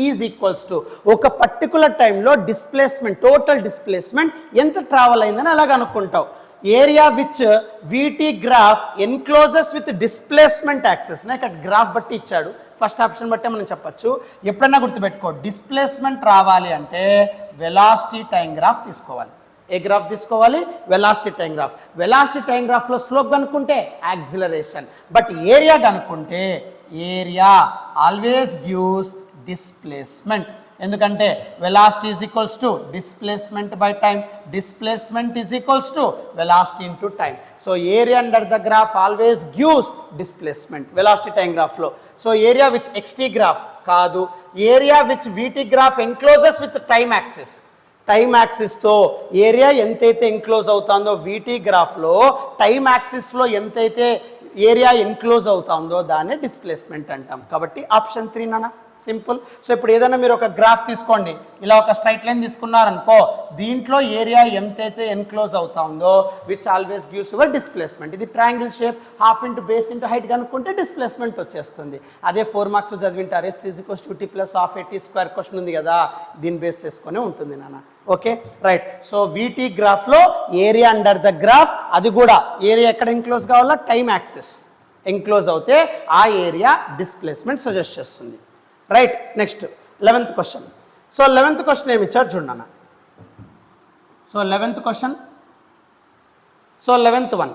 is equals to, ఒక పర్టికులర్ టైంలో డిస్ప్లేస్మెంట్, టోటల్ డిస్ప్లేస్మెంట్ ఎంత ట్రావెల్ అయిందని అలాగ అనుకుంటావు. Area which VT graph encloses with displacement access. ఇక్కడ గ్రాఫ్ బట్టి ఇచ్చాడు, ఫస్ట్ ఆప్షన్ బట్టే మనం చెప్పచ్చు. ఎప్పుడన్నా గుర్తుపెట్టుకో, డిస్ప్లేస్మెంట్ రావాలి అంటే వెలాసిటీ టైం గ్రాఫ్ తీసుకోవాలి. ఏ గ్రాఫ్ తీసుకోవాలి? Velocity time graph. Velocity time గ్రాఫ్లో స్లోప్ కనుక్కుంటే యాక్సిలరేషన్, బట్ ఏరియా కనుక్కుంటే ఏరియా ఆల్వేస్ గివ్స్ డిస్ప్లేస్మెంట్. ఎందుకంటే velocity is equals to displacement by time, displacement is equals to velocity into time. So area under the graph always gives displacement velocity time గ్రాఫ్లో. So area which XT graph కాదు, area which VT graph encloses with time axis. Time యాక్సిస్తో area ఎంతైతే enclose అవుతుందో వీటీ గ్రాఫ్లో, time యాక్సిస్లో ఎంతైతే area enclose అవుతుందో దాన్ని displacement అంటాం. కాబట్టి ఆప్షన్ 3 నాన్న, సింపుల్. సో ఇప్పుడు ఏదైనా మీరు ఒక గ్రాఫ్ తీసుకోండి, ఇలా ఒక స్ట్రైట్ లైన్ తీసుకున్నారనుకో, దీంట్లో ఏరియా ఎంతైతే ఎన్క్లోజ్ అవుతుందో which always gives your displacement. ఇది triangle shape, half into base into height కనుక్కుంటే డిస్ప్లేస్మెంట్ వచ్చేస్తుంది. అదే 4 marks చదివింటారు. S = 2t + ½ AT² question ఉంది కదా, దీన్ని బేస్ చేసుకునే ఉంటుంది నాన్న. Okay right. సో వీటీ గ్రాఫ్లో ఏరియా అండర్ ద గ్రాఫ్, అది కూడా ఏరియా ఎక్కడ ఎన్క్లోజ్ కావాలా? టైం యాక్సిస్ ఎన్క్లోజ్ అవుతే ఆ ఏరియా డిస్ప్లేస్మెంట్ సజెస్ట్ చేస్తుంది. Right. Next 11th question. So 11th question ఏమి ఇచ్చారు చూడన్న. So 11th question so 11th one,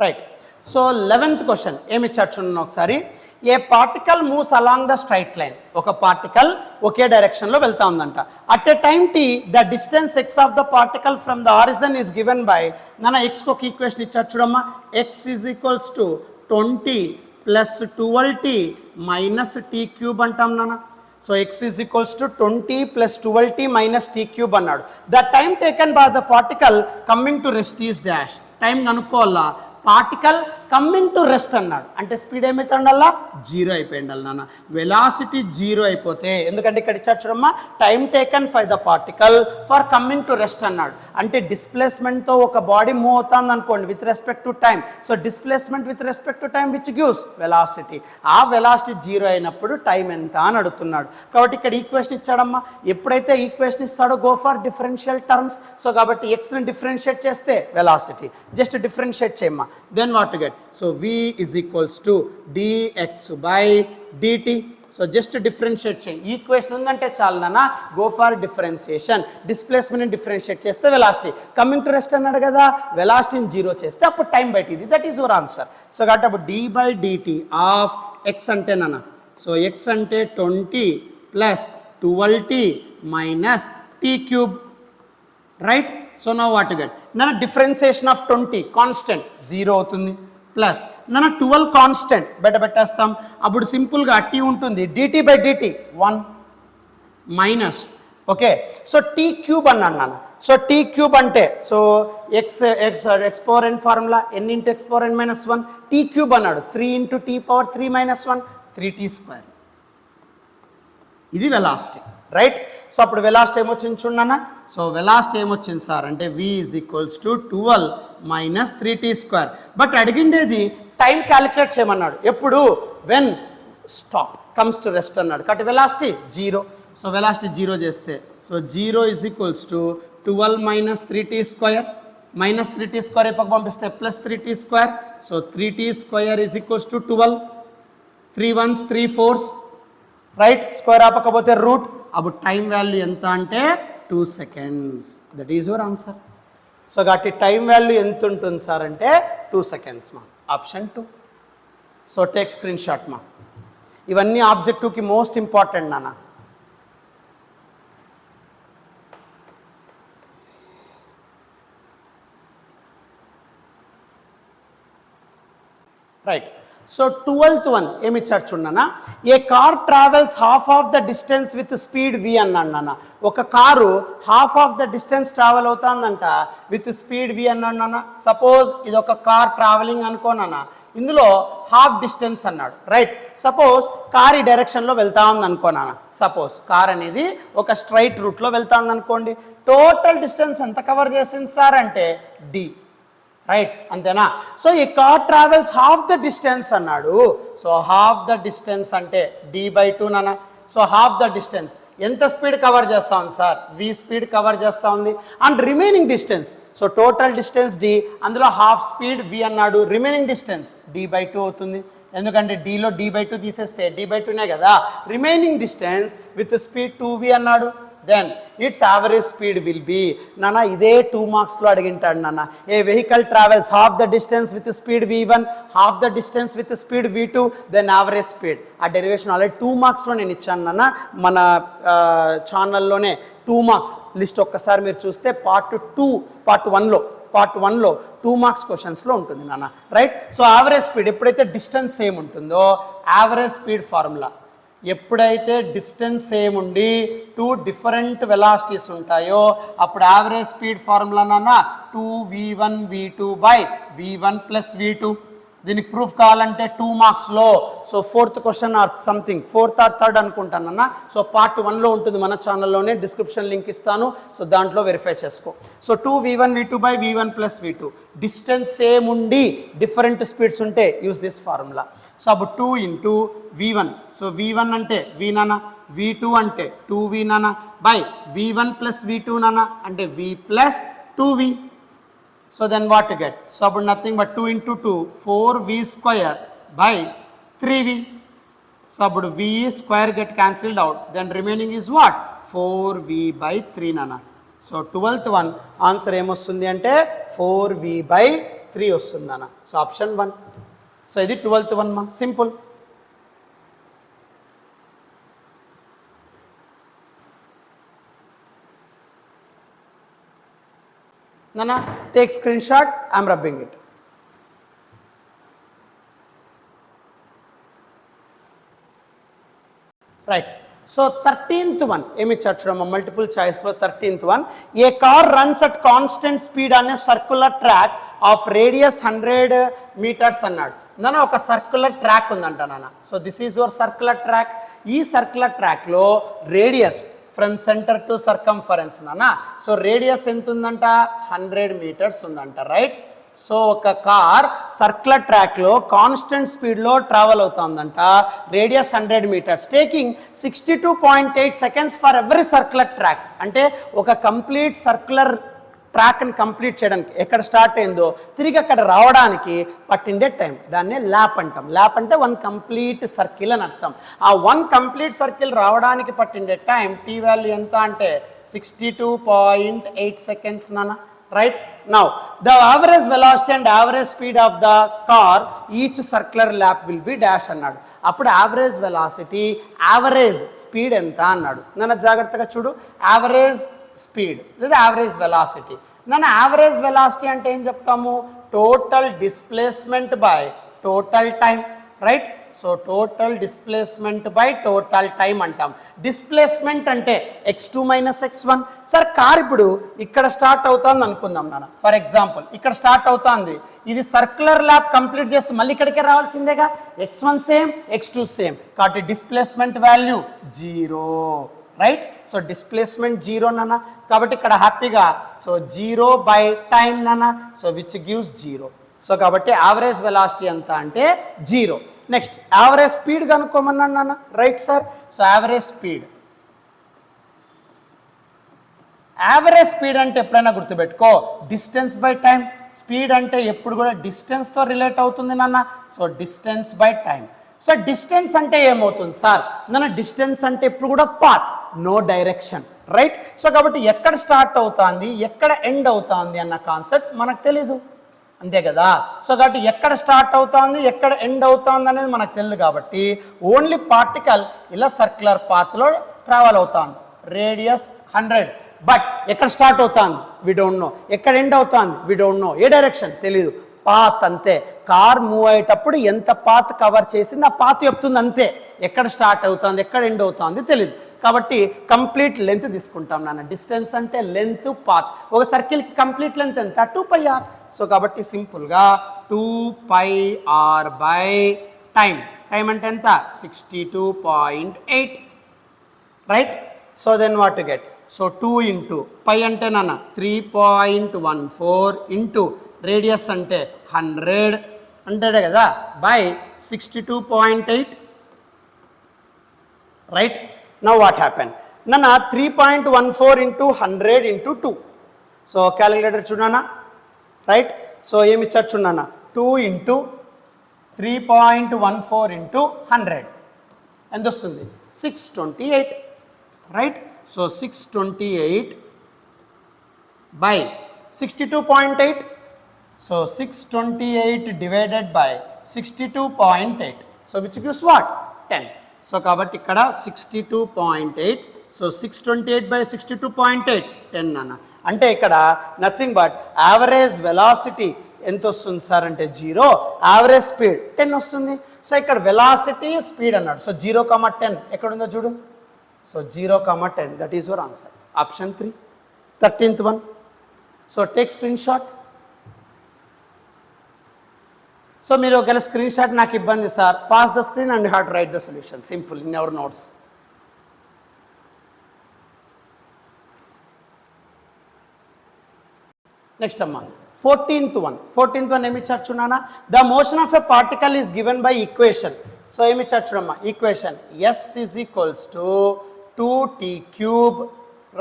right. So 11th question ఏమి ఇచ్చారు చూడండి ఒకసారి. A particle moves along the straight line. ఒక పార్టికల్ ఒకే డైరెక్షన్లో వెళ్తా ఉందంట. At a time t the distance x of the particle from the horizon is given by, నాన్న ఎక్స్కి ఒక ఈక్వేషన్ ఇచ్చారు చూడమ్మా. X is equals to 20 plus 12t minus t cube అంటాం నాన్న. So x is equals to 20 plus 12t minus t cube అన్నాడు. The time taken by the particle coming to rest is dash. Time కనుక్కోవాలా. Particle coming to rest అన్నాడు అంటే speed ఏమైతుండాలా, 0 అయిపోయిండాలి నాన్న. Velocity 0 అయిపోతే, ఎందుకంటే ఇక్కడ ఇచ్చారు చూడమ్మా, time taken for the particle for coming to rest అన్నాడు. అంటే డిస్ప్లేస్మెంట్తో ఒక బాడీ మూవ్ అవుతుంది అనుకోండి with respect to time. So displacement with respect to time which gives velocity. ఆ వెలాసిటీ 0 అయినప్పుడు టైం ఎంత అని అడుగుతున్నాడు. కాబట్టి ఇక్కడ ఈక్వేషన్ ఇచ్చాడమ్మా. ఎప్పుడైతే ఈక్వేషన్ ఇస్తాడో go for differential terms. So కాబట్టి ఎక్స్ని డిఫరెన్షియేట్ చేస్తే వెలాసిటీ, జస్ట్ డిఫరెన్షియేట్ చేయమ్మా. Then what to get? So v is equals to dx by dt. So just differentiate చేయి. ఈక్వేషన్ ఉందంటే చాలు నాన్న, go for differentiation. Displacement differentiate చేస్తే వెలాసిటీ, కమింగ్ టు రెస్ట్ అన్నాడు కదా, వెలాసిటీని 0 చేస్తే అప్పుడు టైం బయట ఇది. That is your answer. So కాబట్టి అప్పుడు d by dt of x అంటే నాన్న, సో x అంటే 20 plus 12t minus t cube, right. So now what to get? నాన్న డిఫరెన్షియేషన్ ఆఫ్ 20 కాన్స్టెంట్ 0 అవుతుంది, ప్లస్ నాన్న 12 కాన్స్టెంట్ పెట్టేస్తాం. అప్పుడు సింపుల్గా t ఉంటుంది, dt by dt 1 minus, okay. So T cube అన్నాడు నాన్న. సో టీ క్యూబ్ అంటే so X power N formula N into X power N minus 1. T cube అన్నాడు 3 into tea power 3 minus 1, 3t². ఇది velocity, right. So అప్పుడు velocity ఏమొచ్చింది చూడన్నా. So velocity ఏమొచ్చింది sir అంటే v is equals to 12 minus 3t². But అడిగిండేది time calculate చేయమన్నాడు. ఎప్పుడు? When stop comes to rest అన్నాడు. కాబట్టి వెలాసిటీ 0. సో వెలాసిటీ 0 చేస్తే so 0 is equals to 12 minus 3t². Minus 3t² పక్క పంపిస్తే plus 3t². So 3t² is equals to 12. 3 1s 3 4s, right. Square ఆపకపోతే route. అప్పుడు టైం వాల్యూ ఎంత అంటే 2 seconds. That is your answer. So కాబట్టి time value ఎంత ఉంటుంది సార్ అంటే 2 seconds మా. Option 2. So take screen shot మా. ఇవన్నీ ఆబ్జెక్టివ్కి మోస్ట్ ఇంపార్టెంట్ నాన్న. రైట్. సో 12th వన్ ఏమి ఇచ్చారు చూడన్నా. A car travels half of the distance with speed v అన్నాడు నాన్న. ఒక car half of the distance travel అవుతుందంట విత్ స్పీడ్ v అన్నాడు నాన్న. సపోజ్ ఇది ఒక కార్ ట్రావెలింగ్ అనుకోనన్నా, ఇందులో హాఫ్ డిస్టెన్స్ అన్నాడు, రైట్. సపోజ్ కార్ ఈ డైరెక్షన్లో వెళ్తా ఉంది అనుకోనా. సపోజ్ కార్ అనేది ఒక స్ట్రైట్ రూట్లో వెళ్తా ఉంది అనుకోండి. టోటల్ డిస్టెన్స్ ఎంత కవర్ చేసింది సార్ అంటే d, రైట్. అంతేనా. సో ఈ car travels half the distance అన్నాడు. సో హాఫ్ ద డిస్టెన్స్ అంటే d/2 నాన్న. సో హాఫ్ ద డిస్టెన్స్ ఎంత స్పీడ్ కవర్ చేస్తా ఉంది సార్? v స్పీడ్ కవర్ చేస్తూ ఉంది. And remaining distance, so total distance d, అందులో హాఫ్ స్పీడ్ v అన్నాడు. రిమైనింగ్ డిస్టెన్స్ d/2 అవుతుంది. ఎందుకంటే dలో d/2 తీసేస్తే d/2నే కదా. Remaining distance with speed 2v అన్నాడు. Then its average speed will be నాన్న. ఇదే 2 మార్క్స్లో అడిగింటాడు నాన్న. A vehicle travels half the distance with speed v1, half the distance with speed v2, then average speed. ఆ డెరివేషన్ ఆల్రెడీ 2 మార్క్స్లో నేను ఇచ్చాను నాన్న. మన ఛానల్లోనే 2 మార్క్స్ లిస్ట్ ఒక్కసారి మీరు చూస్తే పార్ట్ 1లో 2 మార్క్స్ క్వశ్చన్స్లో ఉంటుంది నాన్న, రైట్. సో యావరేజ్ స్పీడ్ ఎప్పుడైతే డిస్టెన్స్ సేమ్ ఉంటుందో యావరేజ్ స్పీడ్ ఫార్ములా, ఎప్పుడైతే డిస్టెన్స్ సేమ్ ఉండి 2 డిఫరెంట్ వెలాసిటీస్ ఉంటాయో అప్పుడు యావరేజ్ స్పీడ్ ఫార్ములా నాన్న 2v1 v2 by v1 plus v2. దీనికి ప్రూఫ్ కావాలంటే 2 మార్క్స్లో so 4th question or something 4th or 3rd అనుకుంటానన్నా. సో పార్ట్ 1లో ఉంటుంది మన ఛానల్లోనే, డిస్క్రిప్షన్ లింక్ ఇస్తాను. సో దాంట్లో వెరిఫై చేసుకో. So 2v1 v2 by v1 plus v2. Distance same ఉండి డిఫరెంట్ స్పీడ్స్ ఉంటే యూజ్ దిస్ ఫార్ములా. సో అప్పుడు 2 ఇంటూ v1. సో v1 అంటే v నాన్న, v2 అంటే 2v నాన్న బై v1 ప్లస్ v2 నాన్న అంటే v plus 2v. So then what to get? So about nothing but 2 into 2, 4v square by 3v. So about v square get cancelled out. Then remaining is what? 4v by 3 nana. So 12th one answer ఏమొస్తుంది అంటే 4v/3 వస్తుంది అన్న. So option 1. So ఇది 12th one మా simple. Nana, take screenshot. I'm rubbing it. Right. So 13th one, emi chachudama multiple choice lo 13th one. A car runs at constant speed on a circular track of radius 100 meters annadu. Nana oka circular track undanta nana. So this is your circular track. Ee circular track lo radius from center to circumference nana. So radius ఎంత ఉందంట 100 meters ఉందంట, right. So ఒక car circular track లో constant speed లో travel అవుతుందంట, radius 100 meters, taking 62.8 seconds for every circular track. అంటే ఒక complete circular ట్రాక్ని complete చేయడానికి ఎక్కడ స్టార్ట్ అయిందో తిరిగి అక్కడ రావడానికి పట్టిండే టైం దాన్నే ల్యాప్ అంటాం. ల్యాప్ అంటే 1 కంప్లీట్ సర్కిల్ అని అర్థం. ఆ 1 కంప్లీట్ సర్కిల్ రావడానికి పట్టిండే టైం టీ వాల్యూ ఎంత అంటే 62.8 seconds నాన్న, right. Now the average velocity and average speed of the car each circular lap will be dash అన్నాడు. అప్పుడు యావరేజ్ వెలాసిటీ యావరేజ్ స్పీడ్ ఎంత అన్నాడు. నన్ను జాగ్రత్తగా చూడు, యావరేజ్ స్పీడ్ లేదా యావరేజ్ వెలాసిటీ. నన్ను యావరేజ్ వెలాసిటీ అంటే ఏం చెప్తాము, total displacement by total time, right. So total displacement by total time అంటాం. డిస్ప్లేస్మెంట్ అంటే x2 - x1. సార్ కార్ ఇప్పుడు ఇక్కడ స్టార్ట్ అవుతుంది అనుకుందాం నాన్న, ఫర్ ఎగ్జాంపుల్ ఇక్కడ స్టార్ట్ అవుతుంది, ఇది సర్క్యులర్ ల్యాప్ కంప్లీట్ చేస్తే మళ్ళీ ఇక్కడికే రావాల్సిందేగా, x1 సేమ్ x2 సేమ్, కాబట్టి displacement value 0, right. So displacement 0 నాన్న, కాబట్టి ఇక్కడ హ్యాపీగా సో 0 బై టైం నాన్న, సో విచ్ గివ్స్ 0. సో కాబట్టి యావరేజ్ వెలాసిటీ ఎంత అంటే 0. నెక్స్ట్ యావరేజ్ స్పీడ్ కనుక్కోమన్నాను నాన్న, right sir. So average speed, average speed అంటే ఎప్పుడైనా గుర్తుపెట్టుకో డిస్టెన్స్ బై టైం. స్పీడ్ అంటే ఎప్పుడు కూడా డిస్టెన్స్తో రిలేట్ అవుతుంది నాన్న. So distance by time. So distance అంటే ఏమవుతుంది సార్, నాన్న డిస్టెన్స్ అంటే ఎప్పుడు కూడా path, no direction, right. So కాబట్టి ఎక్కడ స్టార్ట్ అవుతుంది ఎక్కడ ఎండ్ అవుతుంది అన్న కాన్సెప్ట్ మనకు తెలీదు, అంతే కదా. సో కాబట్టి ఎక్కడ స్టార్ట్ అవుతుంది ఎక్కడ ఎండ్ అవుతుంది అనేది మనకు తెలియదు కాబట్టి ఓన్లీ పార్టికల్ ఇలా సర్క్యులర్ పాత్లో ట్రావెల్ అవుతుంది, రేడియస్ 100. బట్ ఎక్కడ స్టార్ట్ అవుతుంది వి డోంట్ నో, ఎక్కడ ఎండ్ అవుతుంది వి డోంట్ నో, ఏ డైరెక్షన్ తెలీదు, పాత్ అంతే. కార్ మూవ్ అయ్యేటప్పుడు ఎంత పాత్ కవర్ చేసింది ఆ పాత్ చెప్తుంది అంతే, ఎక్కడ స్టార్ట్ అవుతుంది ఎక్కడ ఎండ్ అవుతుంది తెలియదు. కాబట్టి కంప్లీట్ లెంత్ తీసుకుంటాం నాన్న. డిస్టెన్స్ అంటే లెంత్, పాత్. ఒక సర్కిల్కి కంప్లీట్ లెంత్ ఎంత 2πr. సో కాబట్టి సింపుల్గా 2πr బై టైం. టైం అంటే ఎంత 62.8, right. So then what to get, so 2 into pi అంటే నాన్న 3.14 ఇంటూ రేడియస్ అంటే 100 అంటే కదా by 62.8, right. Now what happen నాన్న, 3.14 ఇంటూ 100 ఇంటూ 2. సో క్యాలిక్యులేటర్ చూడనా, రైట్. సో ఏమి ఇచ్చారు చూడనా, 2 ఇంటూ 3.14 ఇంటూ 100 ఎంత వస్తుంది 628, right. So 628 by 62.8. So 628 divided by 62.8. So which gives what 10. So కాబట్టి ఇక్కడ 62.8. సో 628 బై 62.8 10 అన్న. అంటే ఇక్కడ నథింగ్ బట్ యావరేజ్ వెలాసిటీ ఎంత వస్తుంది సార్ అంటే 0, యావరేజ్ స్పీడ్ 10 వస్తుంది. సో ఇక్కడ వెలాసిటీ స్పీడ్ అన్నాడు. సో 0,10 ఎక్కడ ఉందో చూడు. సో 0,10 that is your answer, option 3, 13th వన్. So take screen shot. సో మీరు ఒకవేళ స్క్రీన్ షాట్ నాకు ఇబ్బంది sir, pass the screen and you have to write the solution simple in your notes. Next అమ్మా 14th వన్ ఏమి ఇచ్చారు చూడనా, the motion of a particle is given by equation. So ఏమి ఇచ్చారు చూడమ్మా equation, S is equals to 2t³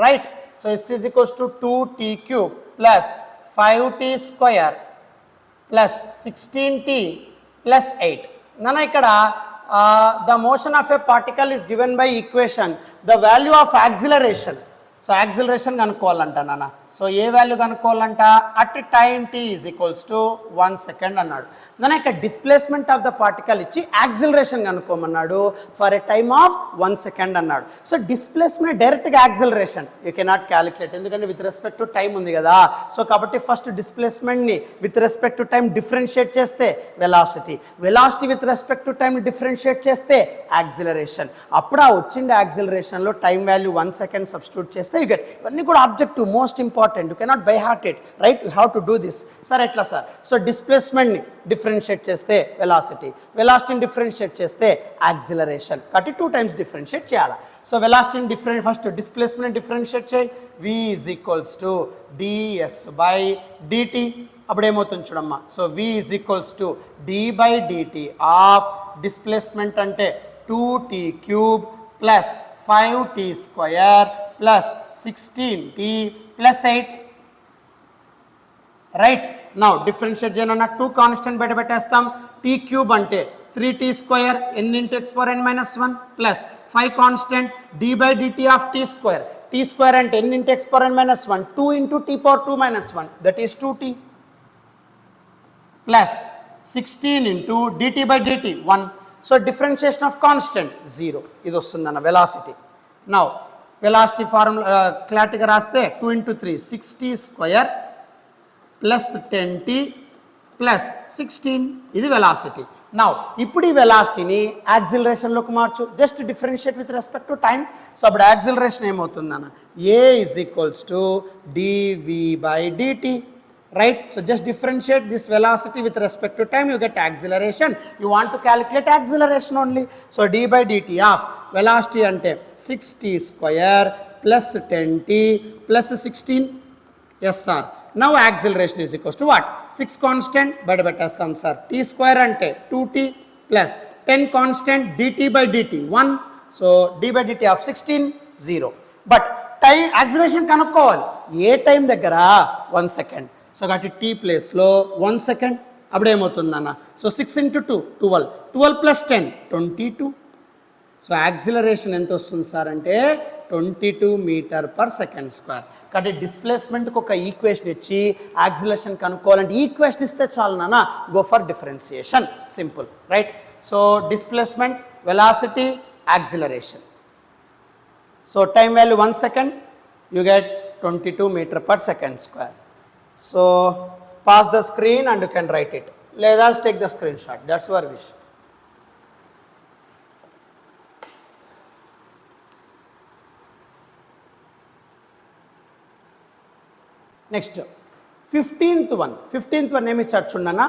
right. So S is equals to 2t³ plus 5t² plus 16t plus 8. నాన్న ఇక్కడ the motion of a particle is given by equation, the value of acceleration. So acceleration కనుక్కోవాలంట నాన్న. So ఏ value కనుక్కోవాలంట? At time t is equals to 1 second అన్నాడు. దాని యొక్క displacement of the particle ఇచ్చి యాక్సిలరేషన్ కనుక్కోమన్నాడు for a time of 1 second అన్నాడు. సో డిస్ప్లేస్మెంట్ డైరెక్ట్గా యాక్సిలరేషన్ యూ కెనాట్ క్యాలిక్యులేట్, ఎందుకంటే విత్ రెస్పెక్ట్ టు టైం ఉంది కదా. సో కాబట్టి ఫస్ట్ డిస్ప్లేస్మెంట్ని with respect to time differentiate చేస్తే velocity, velocity with respect to time differentiate చేస్తే యాక్సిలరేషన్. అప్పుడు ఆ వచ్చిండే యాక్సిలరేషన్లో టైం వాల్యూ 1 సెకండ్ సబ్స్టిట్యూట్ చేస్తే యూ గెట్. ఇవన్నీ కూడా objective, most important, you cannot by heart it, right? You have to do this. Sir ఎట్లా సార్? సో డిస్ప్లేస్మెంట్ని డిఫరెన్షియేట్ చేస్తే వెలాసిటీ, వెలాసిటీని డిఫరెన్షియేట్ చేస్తే యాక్సిలరేషన్, కాబట్టి 2 టైమ్స్ డిఫరెన్షియేట్ చేయాలి. సో వెలాసిటీని ఫస్ట్ డిస్ప్లేస్మెంట్ డిఫరెన్షియేట్ చేయి. v is equals to ds by dt. అప్పుడు ఏమవుతుంది చూడమ్మా. So v is equals to d by dt of displacement అంటే 2t cube plus 5t square plus 16t plus 8, right? Now differentiate చేయనున్న 2 constant బయట పెట్టేస్తాం. t cube అంటే 3t square n into x power n minus 1 plus 5 constant d by dt of t square. t square అంటే n into x power n minus 1, 2 into t power 2 minus 1, that is 2t plus 16 into dt by dt 1. So differentiation of constant 0. ఇది వస్తుందన్న velocity. Now velocity formula క్లారిటీగా రాస్తే 2 into 3 6t square plus 10t plus 16, ఇది velocity. Now ఇప్పుడు ఈ వెలాసిటీని యాక్సిలరేషన్లోకి మార్చు, just differentiate with respect to time. So అప్పుడు యాక్సిలరేషన్ ఏమవుతుందన్న? a is equals to dv by dt, right? So just differentiate this velocity with respect to time, you get acceleration. You want to calculate acceleration only. So d by dt of velocity ante 6t square plus 10t plus 16 sr. Now acceleration is equals to what? 6 constant bada bettasam sir. T square ante 2t plus 10 constant dt by dt 1. So d by dt of 16 0. But time acceleration కనుక్కోవాలి. ఏ time దగ్గర? 1 second. So కాబట్టి t ప్లేస్లో 1 second. అప్పుడు ఏమవుతుందన్న? So 6 into 2 12, 12 plus 10 22. So acceleration ఎంత వస్తుంది sir అంటే 22 metre per second square. కాబట్టి డిస్ప్లేస్మెంట్కి ఒక ఈక్వేషన్ ఇచ్చి యాక్సిలరేషన్ కనుక్కోవాలంటే ఈక్వేషన్ ఇస్తే చాలు నాన్న, go for differentiation, simple, right? So displacement, velocity, acceleration. So time value 1 second, you get 22 metre per second square. So pass the screen and you can write it. Let us take the screenshot. That's your wish. Next, 15th one name is chundana.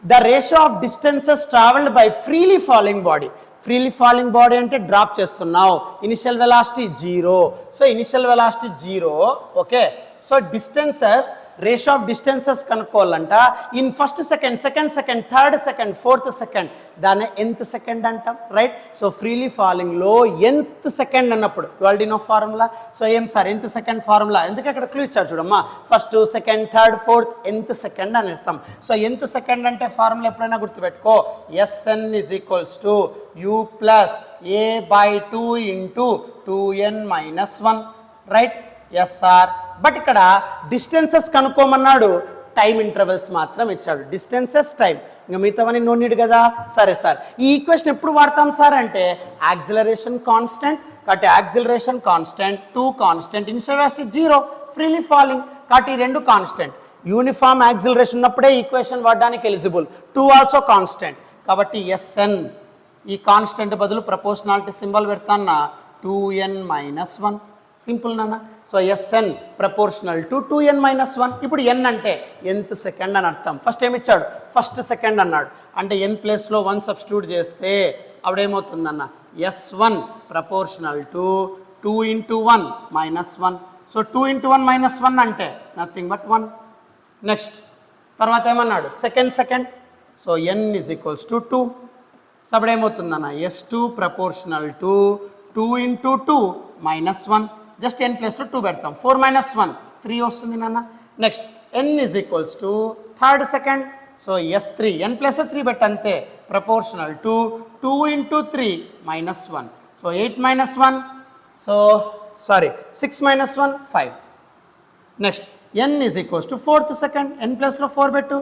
The ratio of distances traveled by freely falling body. Freely falling body ante drop చేస్తున్నావు. Initial velocity 0. So initial velocity 0. Okay. So distances, ratio of distances కనుక్కోవాలంట. In first second, second second, third second, fourth second, దాన్ని nth second అంటాం, right? So freely ఫాలింగ్లో nth second అన్నప్పుడు already no formula. So ఏం sir nth second formula? ఎందుకు అక్కడ క్లూ ఇచ్చారు చూడమ్మా. First second third fourth nth second అని అర్థం. సో nth సెకండ్ అంటే ఫార్ములా ఎప్పుడైనా గుర్తుపెట్టుకో, Sn is equals to u plus a by 2 into 2n minus 1, right? SR. But ఇక్కడ డిస్టెన్సెస్ కనుక్కోమన్నాడు, టైం ఇంటర్వెల్స్ మాత్రం ఇచ్చాడు. డిస్టెన్సెస్ టైం, ఇంకా మిగతావన్నీ నో నీడ్ కదా. సరే సార్, ఈ ఈక్వేషన్ ఎప్పుడు వాడతాం సార్ అంటే యాక్సిలరేషన్ కాన్స్టెంట్. కాబట్టి acceleration constant, 2 constant, initial velocity 0, freely falling. కాబట్టి ఈ 2 కాన్స్టెంట్. యూనిఫామ్ యాక్సిలరేషన్ ఉన్నప్పుడే ఈక్వేషన్ వాడడానికి ఎలిజిబుల్. 2 also constant. కాబట్టి Sn, ఈ కాన్స్టెంట్ బదులు ప్రపోర్షనాలిటీ సింబల్ పెడతాన్న 2n మైనస్ 1, సింపుల్ నాన్న. So Sn proportional to 2n minus 1. ఇప్పుడు n అంటే nth సెకండ్ అని అర్థం. ఫస్ట్ ఏమి ఇచ్చాడు? ఫస్ట్ సెకండ్ అన్నాడు. అంటే n ప్లేస్లో 1 సబ్స్టిట్యూట్ చేస్తే అప్పుడేమవుతుందన్న? S1 proportional to 2 into 1 minus 1. So 2 into 1 minus 1 అంటే నథింగ్ బట్ 1. నెక్స్ట్ తర్వాత ఏమన్నాడు? Second. So n is equals to 2. So అప్పుడేమవుతుందన్న? S2 proportional to 2 into 2 minus 1. Just n ప్లేస్లో 2 పెడతాం. 4 మైనస్ 1 3 వస్తుంది నాన్న. Next n is equals to third second. So S3, n ప్లేస్లో 3 పెట్టంతే, proportional to 2 into 3 minus 1. So 8 minus 1. So sorry 6 minus 1 5. Next n is equals to 4th second, n plus లో 4 పెట్టు,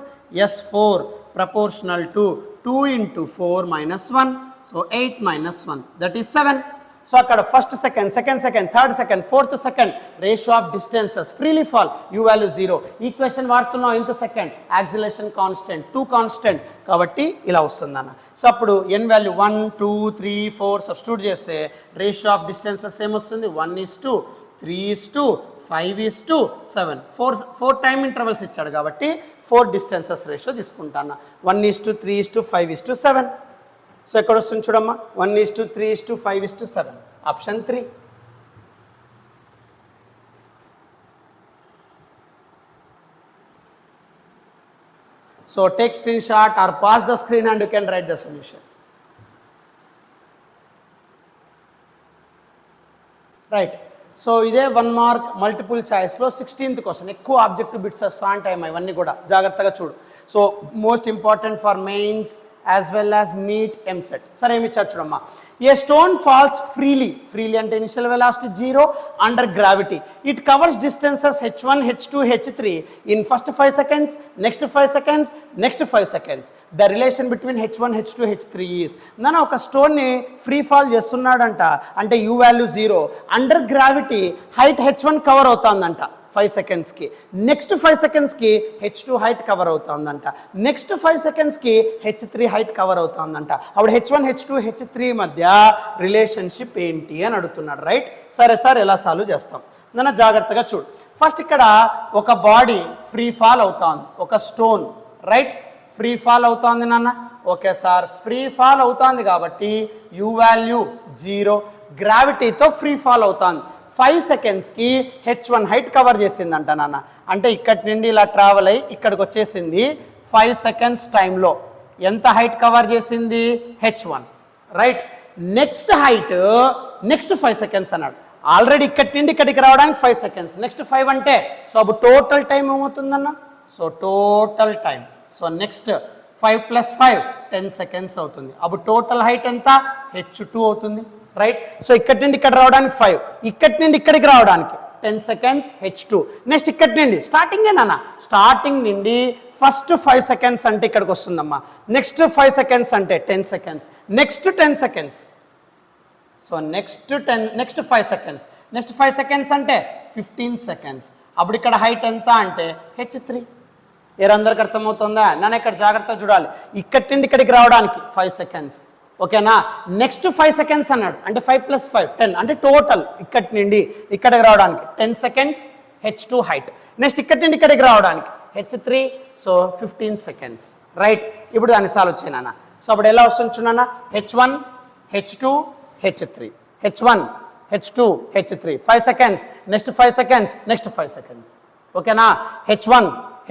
s4 proportional to 2 into 4 minus 1, so 8 minus 1, that is 7. So అక్కడ first second, second second, third second, fourth second, ratio of distances freely fall, u value 0. Equation వాడుతున్నాం ఇంత second, acceleration constant 2 constant కాబట్టి ఇలా వస్తుందన్న. So అప్పుడు ఎన్ value 1 2 3 4 substitute చేస్తే ratio of distances ఏమొస్తుంది, 1:2 3:2 5:7. 4 time intervals ఇచ్చాడు కాబట్టి 4 డిస్టెన్సెస్ రేషియో తీసుకుంటాను. 1:3 5:7. సో ఎక్కడ వస్తుంది చూడమ్మా, 1:3 5:7, option 3. So take screen shot or pause the screen and you can right the solution. Right. So ఇదే 1 మార్క్ మల్టిపుల్ చాయిస్లో 16th క్వశ్చన్. ఎక్కువ ఆబ్జెక్టివ్ బిట్స్ వస్తా ఉంటాయి ఇవన్నీ కూడా జాగ్రత్తగా చూడు. So most important for mains as well as NEET MCET. సరే ఏమి ఇచ్చారు చూడమ్మా, ఏ స్టోన్ ఫాల్స్ ఫ్రీలీ అంటే initial velocity 0 under gravity. It covers distances h1 h2 h3 in first 5 seconds, next 5 seconds, next 5 seconds. The relation between h1 h2 h3 is. నన్ను ఒక స్టోన్ని free fall చేస్తున్నాడంట అంటే u value 0, under gravity height h1 cover అవుతుందంట 5 secondsకి, next 5 secondsకి h2 height cover అవుతుందంట, next 5 secondsకి h3 height cover అవుతుందంట. అప్పుడు h1 h2 h3 మధ్య relationship ఏంటి అని అడుగుతున్నాడు. రైట్. సరే సార్ ఎలా సాల్వ్ చేస్తాం నన్ను జాగ్రత్తగా చూడు. ఫస్ట్ ఇక్కడ ఒక బాడీ ఫ్రీ ఫాల్ అవుతుంది, ఒక స్టోన్ రైట్ ఫ్రీ ఫాల్ అవుతుంది నాన్న. ఓకే సార్, ఫ్రీ ఫాల్ అవుతుంది కాబట్టి యూ వాల్యూ 0, గ్రావిటీతో ఫ్రీ ఫాల్ అవుతుంది. 5 secondsకి h1 హైట్ కవర్ చేసిందంట నాన్న. అంటే ఇక్కడి నుండి ఇలా ట్రావెల్ అయ్యి ఇక్కడికి వచ్చేసింది. 5 seconds టైంలో ఎంత హైట్ కవర్ చేసింది, h1 right. Next height next 5 seconds అన్నాడు. ఆల్రెడీ ఇక్కడి నుండి ఇక్కడికి రావడానికి 5 seconds, నెక్స్ట్ 5 అంటే సో అప్పుడు టోటల్ టైం ఏమవుతుందన్న, so total time so next 5 + 5 10 seconds అవుతుంది. అప్పుడు టోటల్ హైట్ ఎంత, h2 అవుతుంది రైట్. సో ఇక్కడి నుండి ఇక్కడ రావడానికి 5, ఇక్కడి నుండి ఇక్కడికి రావడానికి 10 seconds h2. నెక్స్ట్ ఇక్కడి నుండి స్టార్టింగ్ ఏనా, స్టార్టింగ్ నుండి ఫస్ట్ 5 seconds అంటే ఇక్కడికి వస్తుందమ్మా, నెక్స్ట్ 5 seconds అంటే 10 seconds, next 10 seconds, so next 5 seconds, next 5 seconds అంటే 15 seconds. అప్పుడు ఇక్కడ హైట్ ఎంత అంటే h3. అందరికి అర్థమవుతుందా? నన్ను ఇక్కడ జాగ్రత్తగా చూడాలి. ఇక్కడి నుండి ఇక్కడికి రావడానికి 5 seconds ఓకేనా. నెక్స్ట్ 5 seconds అన్నాడు అంటే 5 + 5 10 అంటే టోటల్ ఇక్కడి నుండి ఇక్కడికి రావడానికి 10 seconds h2 హైట్. నెక్స్ట్ ఇక్కడి నుండి ఇక్కడికి రావడానికి h3 సో 15 seconds రైట్. ఇప్పుడు దాన్ని సాల్వ్ చేయనా. సో అప్పుడు ఎలా వస్తుంది చూడన్నా, h1 h2 h3 h1 h2 h3 5 seconds, next 5 seconds, next 5 seconds ఓకేనా. h1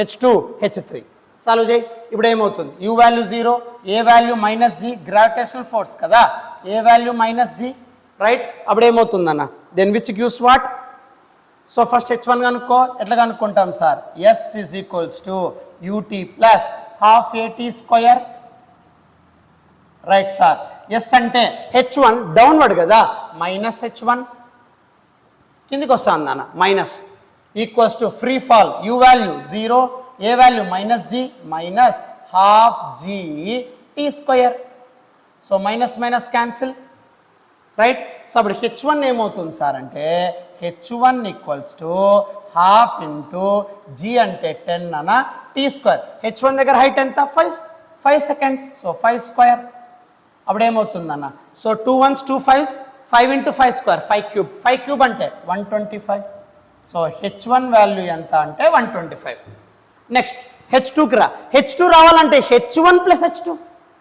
h2 h3 సాల్వ్ చేయి. ఇప్పుడు ఏమవుతుంది, u value 0, a value -g gravitational force కదా, ఏ వాల్యూ -g రైట్. అప్పుడు ఏమవుతుందన్న, then which gives what. So first h1 కనుక్కో. ఎట్లా కనుక్కుంటాం sir, s is equals to ut plus half at² right sir. s అంటే h1 డౌన్వర్డ్ కదా, -h1 కిందికి వస్తుంది అన్న, minus equals to free fall u value 0, a value -g ½ g t². So minus minus cancel right. So అప్పుడు h1 ఏమవుతుంది sir అంటే h1 = ½ into g అంటే 10 అన్న t². h1 దగ్గర హైట్ ఎంత, 5 seconds, సో 5². అప్పుడు ఏమవుతుందన్న, సో 2 1s 2 5s 5 × 5² 5³ అంటే 125. సో h1 వాల్యూ ఎంత అంటే 125. నెక్స్ట్ h2కి రా. h2 రావాలంటే h1 + h2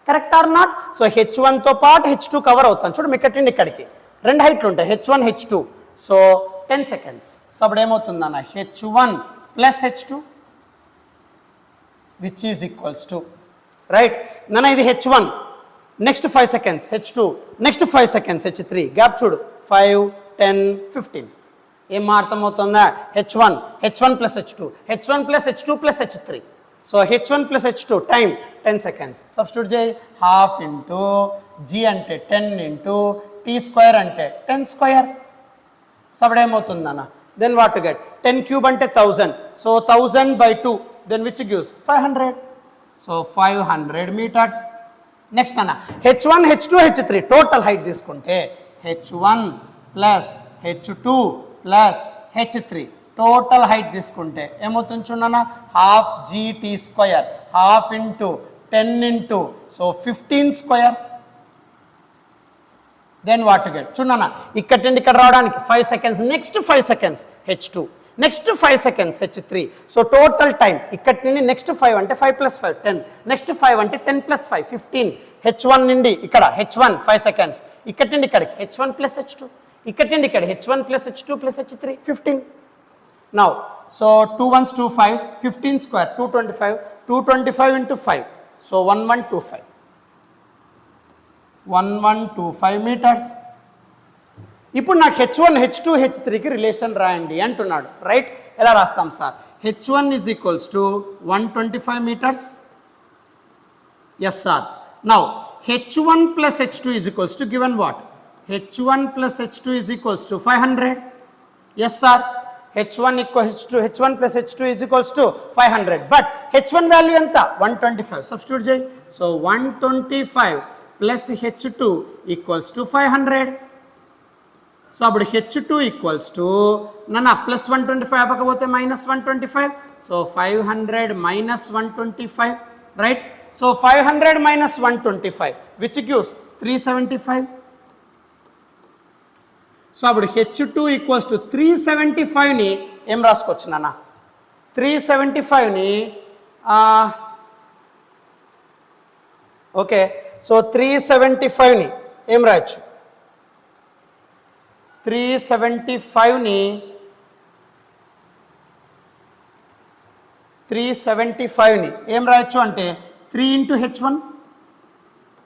correct or not. So h1తో పాటు h2 కవర్ అవుతాను చూడు, ఇక్కడి నుండి ఇక్కడికి 2 హైట్లు ఉంటాయి h1 h2. So 10 seconds. So అప్పుడు ఏమవుతుందన్న, h1 + h2 which is equals to right నాన్న. ఇది h1 next 5 seconds h2, next 5 seconds h3, gap చూడు 5 10 15. ఏం అర్థమవుతుందా, h1 + h2 h1 + h2 + h3. So h1 + h2 time 10 seconds. Substitute చేయి, ½ into g అంటే 10 into t² అంటే 10². So అప్పుడు ఏమవుతుంది అన్న then what to get 10 cube అంటే 1000 so 1000/2 then which gives 500 so 500 meters. Next అన్న h1 h2 h3 total height తీసుకుంటే h1 plus h2 plus h3 total height తీసుకుంటే ఏమవుతుంది చూడన్నా half gt square half into 10 into so 15 square then what to get చూడన్నా ఇక్కడ నుండి ఇక్కడ రావడానికి 5 seconds next 5 seconds h2 next 5 seconds h3 so total time ఇక్కడ నుండి నెక్స్ట్ 5 అంటే 5 + 5 10 నెక్స్ట్ 5 అంటే 10 + 5 15 h1 నుండి ఇక్కడ h1 5 seconds ఇక్కడ నుండి ఇక్కడికి h1 + h2 ఇక్కడ నుండి ఇక్కడ h1 + h2 + h3 15 now so 2 1s 2 5s 15 square 225 into 5 so 1125 1125 meters. ఇప్పుడు నాకు h1 h2 h3కి రిలేషన్ రాయండి అంటున్నాడు రైట్ ఎలా రాస్తాం sir h1 is equals to 125 meters yes sir now h1 plus h2 is equals to given what h1 plus h2 is equals to 500 yes sir h1 plus h2 is equals to 500 but h1 value ఎంత 125 substitute చేయి so 125 plus h2 equals to 500 so అప్పుడు h2 equals to నన్ను plus 125 అవ్వకపోతే minus 125 so 500 minus 125 right so 500 minus 125 which gives 375 so అప్పుడు h2 equals to 375ని ఏం రాసుకోవచ్చు నాన్న 375ని okay so 375ని ఏం రాయొచ్చు 375ని ఏం రాయొచ్చు అంటే 3 into h1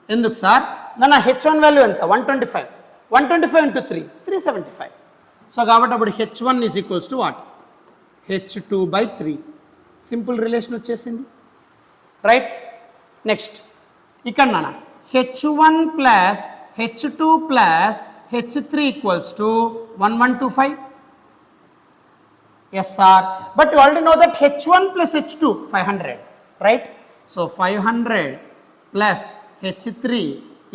ఎందుకు సార్ నా h1 వాల్యూ ఎంత 125 into 3 375 సో కాబట్టి అప్పుడు h1 is equals to what h2/3 simple relation వచ్చేసింది రైట్ నెక్స్ట్ ఇక్కడ నాన్న h1 plus h2 plus h3 equals to 1125 yes sir but you already know that h1 plus h2 500 right so 500 plus h3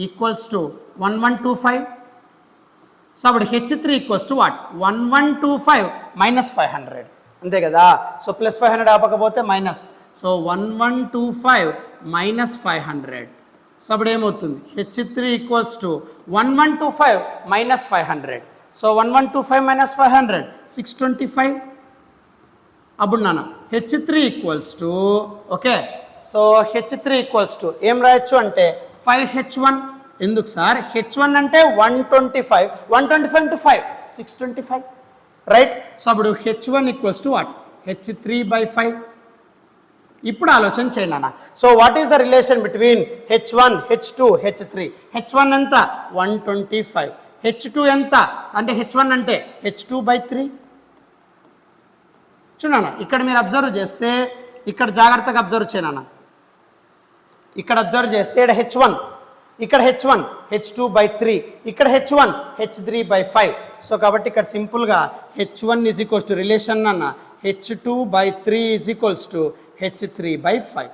equals to 1125 so about h3 equals to what 1125 minus 500 అంతే కదా so plus 500 ఆపకపోతే minus so 1125 minus 500 so అప్పుడు ఏమవుతుంది h3 equals to 1125 minus 500 so 1125 minus 500 625 అప్పుడు నాన్న h3 equals to okay so h3 equals to ఏం రాయొచ్చు అంటే 5h1 ఎందుకు సార్ h1 అంటే 125 into 5 625 రైట్ సో అప్పుడు h1 equals to what h3/5 ఇప్పుడు ఆలోచన చేయండి అన్న so what is the relation between h1 h2 h3 h1 ఎంత 125 h2 ఎంత అంటే h1 అంటే h2/3 చూడన్న ఇక్కడ మీరు అబ్జర్వ్ చేస్తే ఇక్కడ జాగ్రత్తగా అబ్జర్వ్ చేయనన్న ఇక్కడ అబ్జర్వ్ చేస్తే ఇక్కడ h1 h2/3 ఇక్కడ h1 h3/5 సో కాబట్టి ఇక్కడ సింపుల్గా h1 is equals to relation అన్న h2/3 is equals to h3/5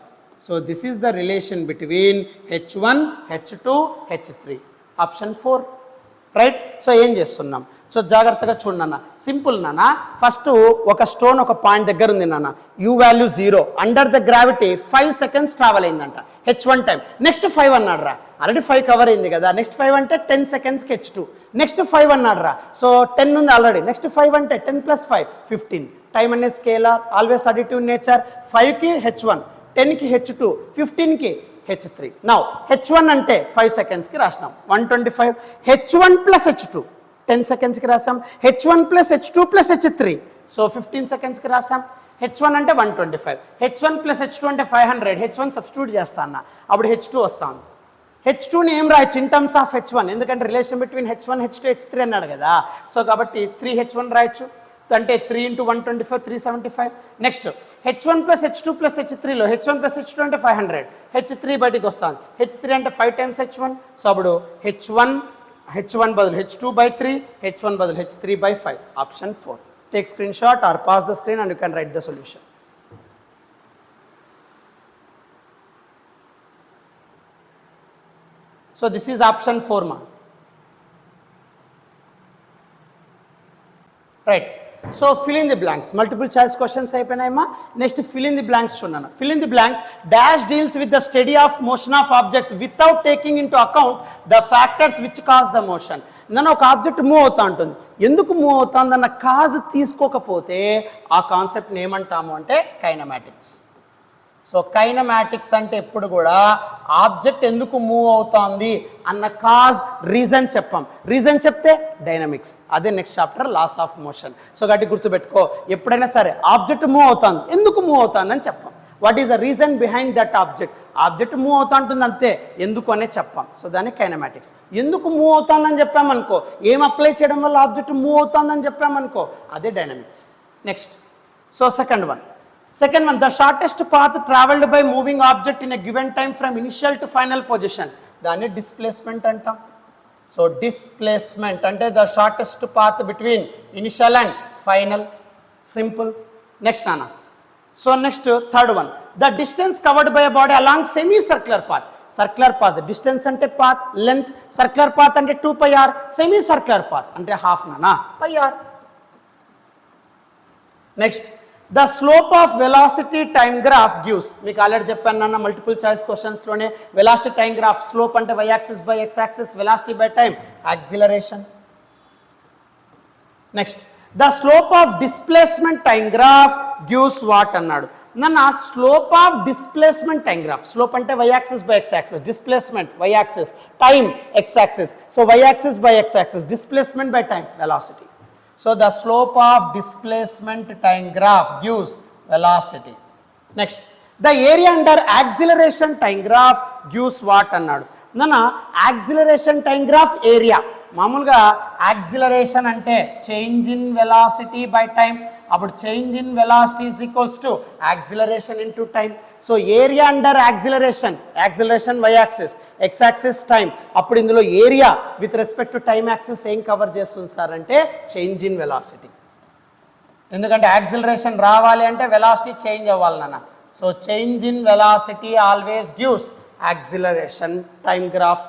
so this is the relation between h1 h2 h3 option 4 right so ఏం చేస్తున్నాం సో జాగ్రత్తగా చూడండి నాన్న సింపుల్ నాన్న ఫస్ట్ ఒక స్టోన్ ఒక పాయింట్ దగ్గర ఉంది నాన్న u value 0 under the gravity 5 seconds travel అయిందంట h1 టైం నెక్స్ట్ 5 అన్నాడు రా ఆల్రెడీ 5 కవర్ అయింది కదా నెక్స్ట్ 5 అంటే 10 secondsకి h2 నెక్స్ట్ 5 అన్నాడు రా సో 10 ఉంది ఆల్రెడీ నెక్స్ట్ 5 అంటే 10 + 5 15 టైం అనే స్కేలార్ ఆల్వేస్ అడిటివ్ నేచర్ 5కి h1 10కి h2 15కి h3 నౌ h1 అంటే 5 secondsకి రాసినాం 125 h1 + h2 10 secondsకి రాసాం h1 + h2 + h3 సో 15 secondsకి రాసాం h1 అంటే 125 h1 + h2 అంటే 500 h1 సబ్స్టిట్యూట్ చేస్తా అన్న అప్పుడు h2 వస్తాను h2ని ఏం రాయొచ్చు ఇన్ టర్మ్స్ ఆఫ్ h1 ఎందుకంటే relation between h1 h2 h3 అన్నాడు కదా సో కాబట్టి 3h1 రాయొచ్చు అంటే 3 into 125 375 next h1 + h2 + h3లో h1 + h2 అంటే 500 h3 బయటికి వస్తాను h3 అంటే 5 times h1 సో అప్పుడు h1 h1 బదులు h2/3, h1 బదులు h3/5. Option 4. Take screen shot or pause the screen and you can right the solution. So this is option 4 ma. Right. So fill in the blanks. Multiple choice questions అయిపోయినాయి మా. Next fill in the blanks చూడండి. Fill in the blanks. Dash deals with the study of motion of objects without taking into account the factors which cause the motion. నన్ను ఒక object move అవుతా ఉంటుంది, ఎందుకు move అవుతుందన్న cause తీసుకోకపోతే ఆ కాన్సెప్ట్ని ఏమంటాము అంటే కైనమాటిక్స్. సో కైనమాటిక్స్ అంటే ఎప్పుడు కూడా ఆబ్జెక్ట్ ఎందుకు మూవ్ అవుతోంది అన్న కాజ్ రీజన్ చెప్పాం, రీజన్ చెప్తే డైనమిక్స్. అదే next chapter laws of motion. So గట్టి గుర్తుపెట్టుకో, ఎప్పుడైనా సరే ఆబ్జెక్ట్ మూవ్ అవుతుంది, ఎందుకు మూవ్ అవుతుంది అని చెప్పాం. What is the reason behind that object. Object move అవుతా ఉంటుంది అంతే, ఎందుకు అనే చెప్పాం. సో దాన్ని కైనమాటిక్స్. ఎందుకు మూవ్ అవుతుందని చెప్పామనుకో, ఏం అప్లై చేయడం వల్ల ఆబ్జెక్ట్ మూవ్ అవుతుందని చెప్పామనుకో, అదే dynamics. Next, so second one, the shortest path traveled by moving object in a given time from initial to final position, దాన్ని డిస్ప్లేస్మెంట్ అంటాం. సో డిస్ప్లేస్మెంట్ అంటే the shortest path between initial and final. Simple. Next నాన్న, so next third one, the distance covered by a body along semi circular path. Circular path, distance అంటే path, length, circular path అంటే 2πr, semi circular path అంటే half నానా πr. Next, the slope of velocity time graph gives. మీకు already చెప్పాను నాన్న multiple choice క్వశ్చన్స్లోనే, velocity time graph slope అంటే y axis by x axis, velocity by time acceleration. Next, the slope of displacement time graph gives what అన్నాడు. నన్న slope of displacement time graph, slope అంటే y axis by x axis, displacement y axis, time x axis. So y axis by x axis, displacement by time velocity. So the slope of displacement time graph gives velocity. Next, the area under acceleration time graph gives what అన్నాడు. నన్న acceleration time graph area. మామూలుగా acceleration అంటే change in velocity by time. అప్పుడు change in velocity is equals to acceleration into time. So area under acceleration, acceleration y axis, x axis time. అప్పుడు ఇందులో area with respect to time axis ఏం cover చేస్తుంది సార్ అంటే change in velocity. ఎందుకంటే acceleration రావాలి అంటే వెలాసిటీ చేంజ్ అవ్వాలి నాన్న. So change in velocity always gives acceleration time graph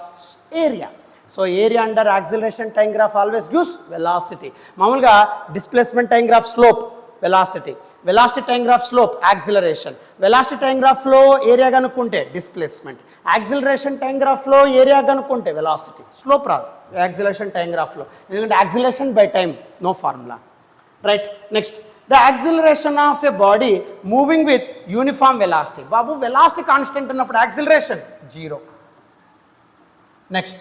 area. So area under acceleration time graph always gives velocity. మామూలుగా displacement time graph slope velocity, velocity time graph slope acceleration, velocity time graph flow area కనుక్కుంటే displacement, acceleration time graph flow area కనుక్కుంటే velocity. Slope రాదు acceleration time గ్రాఫ్లో, ఎందుకంటే acceleration by time no formula. Right. Next, the acceleration of a body moving with uniform velocity. బాబు velocity constant ఉన్నప్పుడు acceleration 0. Next,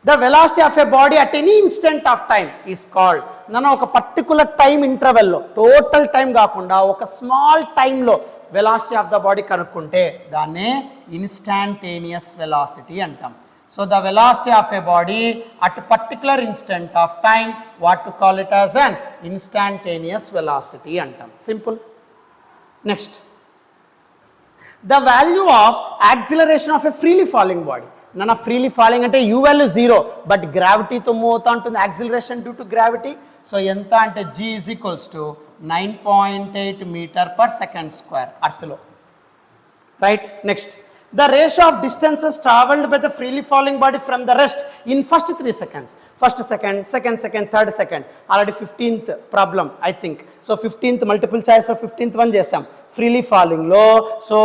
the velocity of a body at any instant of time is called. నన్ను ఒక particular time ఇంటర్వెల్లో, total time కాకుండా ఒక small టైంలో velocity of the body కనుక్కుంటే దాన్నే instantaneous velocity అంటాం. So the velocity of a body at particular instant of time, what to call it as an instantaneous velocity అంటాం. Simple. Next, the value of acceleration of a freely falling body. నన్న freely falling అంటే u value 0, but గ్రావిటీతో move అవుతా ఉంటుంది acceleration due to gravity. So ఎంత అంటే g is equals to 9.8 meter per second square అర్త్లో. Right. Next, the ratio of distances travelled by the freely falling body from the rest in first 3 seconds. First second, second second, third second. Already 15th problem I think. So 15th multiple చాయిస్లో 15th one చేసాం freely ఫాలింగ్లో. So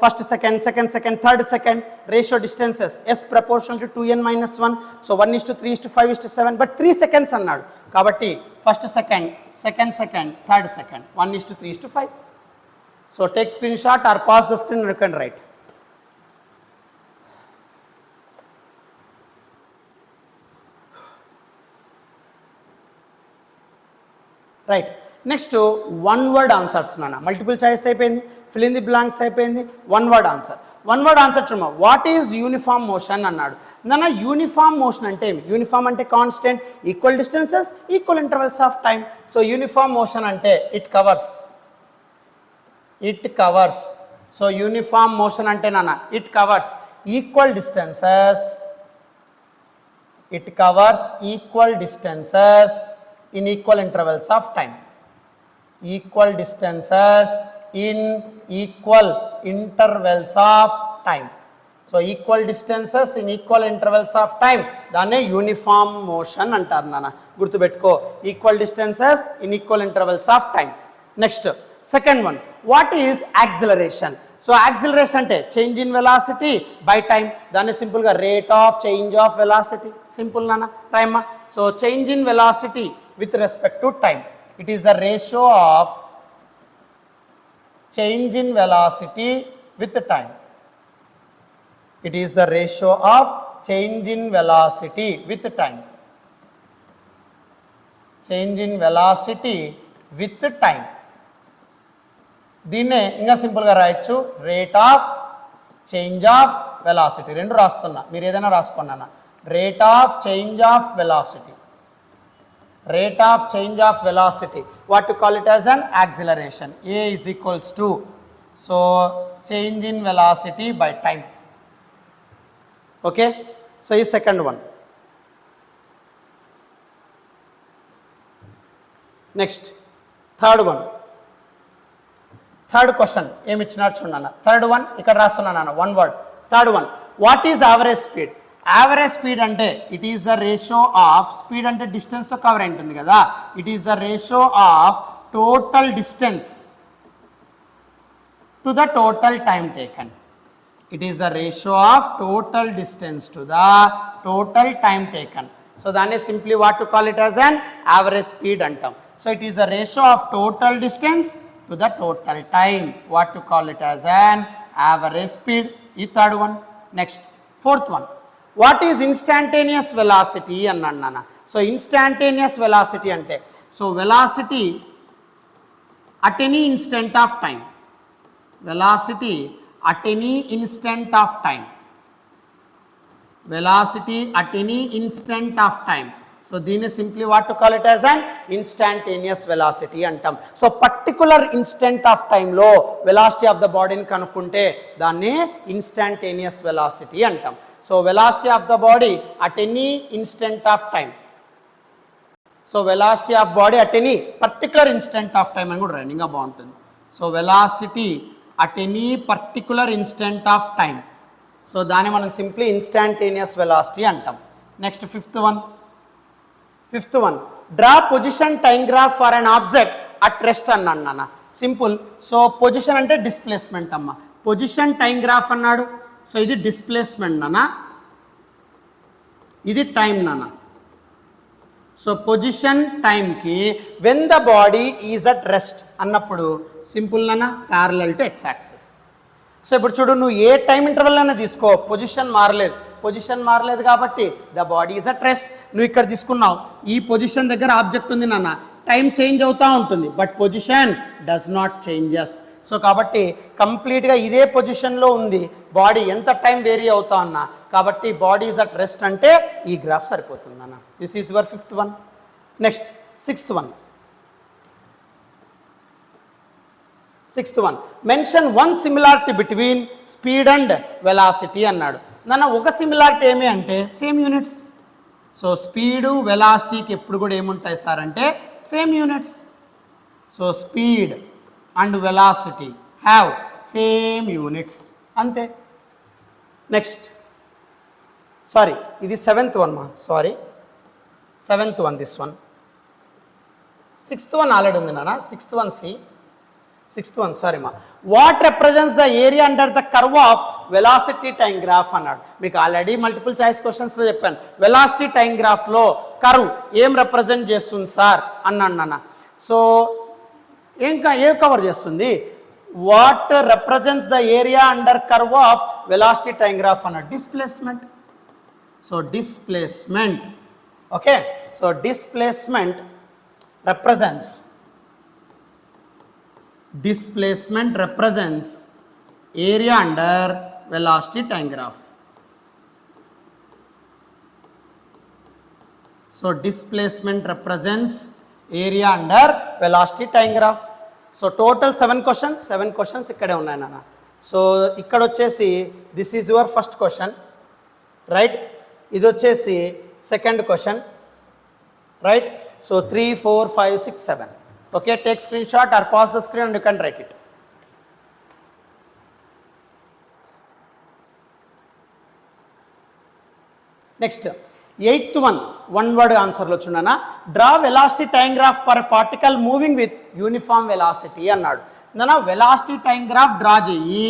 first second, second second, third second ratio distances s proportional to 2n-1. So 1:3:5:7, but 3 seconds అన్నాడు కాబట్టి first second, second second, third second 1:3:5. So take screen shot or pause the screen, you can write. Right. Next, one word answers నాన్న. Multiple choice అయిపోయింది, fill in the blanks అయిపోయింది, one word answer. One word answer చూడమా. What is uniform motion అన్నాడు. నాన్న uniform motion అంటే ఏమి? Uniform అంటే constant, equal distances, equal intervals of time. So uniform motion అంటే it covers. So uniform motion అంటే నాన్న it covers equal distances It covers equal distances in equal intervals of time. Equal distances in equal intervals of time. So equal distances in equal intervals of time, దాన్నే uniform motion అంటారు నాన్న, గుర్తుపెట్టుకో. Equal distances in equal intervals of time. Next second one, what is acceleration? So acceleration అంటే change in velocity by time, దాన్ని సింపుల్గా rate of change of velocity. Simple నాన్న, time. So change in velocity with respect to time, it is the ratio of change in velocity with time. It is the ratio of change in velocity with time. Change in velocity with time. దీన్నే ఇంకా సింపుల్గా రాయొచ్చు, rate of change of velocity. రెండు రాస్తున్నా, మీరు ఏదైనా రాసుకున్నా. Rate of change of velocity. Rate of change of velocity. What to call it as an acceleration? A is equals to, so change in velocity by time. Okay, so is second one. Next third one. Third question em ichinaru chundana. Third one ikkada rastunnana, one word. Third one, what is average speed? Average speed ante it is the ratio of, speed ante distance to cover aitundi kada, it is the ratio of total distance to the total time taken. It is the ratio of total distance to the total time taken. So that is simply what to call it as an average speed antam. So it is the ratio of total distance to the total time. What to call it as an average speed. This third one. Next, fourth one. What is instantaneous velocity annanana? So instantaneous velocity ante, so velocity at any instant of time. Velocity at any instant of time. Velocity at any instant of time. So this is simply what to call it as an instantaneous velocity antam. So particular instant of time lo velocity of the body ni kanukunte danni instantaneous velocity antam. So velocity of the body at any instant of time. So velocity of body at any particular instant of time ani kuda running ga bauntundi. So velocity at any particular instant of time. So దాన్ని మనం simply instantaneous velocity అంటాం. Next fifth one, draw position time graph for an object at rest అన్నాను నాన్న. Simple. So position అంటే displacement అమ్మ, position time graph అన్నాడు. So ఇది displacement నాన్న, ఇది టైం నాన్న. సో పొజిషన్ టైంకి when the body is at rest అన్నప్పుడు సింపుల్ నాన్న, parallel to x axis. So ఇప్పుడు చూడు, నువ్వు ఏ టైం ఇంటర్వెల్ అయినా తీసుకో, పొజిషన్ మారలేదు కాబట్టి the body is at rest. నువ్వు ఇక్కడ తీసుకున్నావు, ఈ పొజిషన్ దగ్గర ఆబ్జెక్ట్ ఉంది నాన్న, టైం చేంజ్ అవుతూ ఉంటుంది but position does not changes. So కాబట్టి కంప్లీట్గా ఇదే పొజిషన్లో ఉంది, బాడీ ఎంత టైం వేరీ అవుతా ఉన్నా, కాబట్టి బాడీ ఈజ్ అట్ రెస్ట్ అంటే ఈ గ్రాఫ్ సరిపోతుంది అన్న. This is your fifth one. Next sixth one, mention one similarity between speed and velocity అన్నాడు. నాన్న ఒక సిమిలారిటీ ఏమి అంటే సేమ్ యూనిట్స్. సో స్పీడు వెలాసిటీకి ఎప్పుడు కూడా ఏముంటాయి సార్ అంటే same units. So speed and velocity have same units, అంతే. నెక్స్ట్ సారీ, ఇది seventh one this one. Sixth one already ఉంది నాన్న. సిక్స్త్ వన్ సారీ మా. What represents the area under the curve of velocity time graph అన్నాడు. మీకు already multiple choice క్వశ్చన్స్లో చెప్పాను, velocity time గ్రాఫ్లో కర్వ్ ఏం రిప్రజెంట్ చేస్తుంది సార్ అన్నాడు నాన్న. సో ఏం కవర్ చేస్తుంది? What represents the area under curve of velocity time graph అన్నాడు. Displacement. So displacement, okay. So displacement represents area under velocity time graph. So displacement represents area under velocity time graph. So total 7 questions ikkade unnai nana. So ikkada vachesi this is your first question, right? Idi vachesi second question, right? So 3, 4, 5, 6, 7. Okay, take screenshot or pause the screen and you can write it. Next, 8th one word answer lo chundana. Draw velocity time graph for a particle moving with uniform velocity అన్నాడు. నన్న velocity time graph draw చేయి.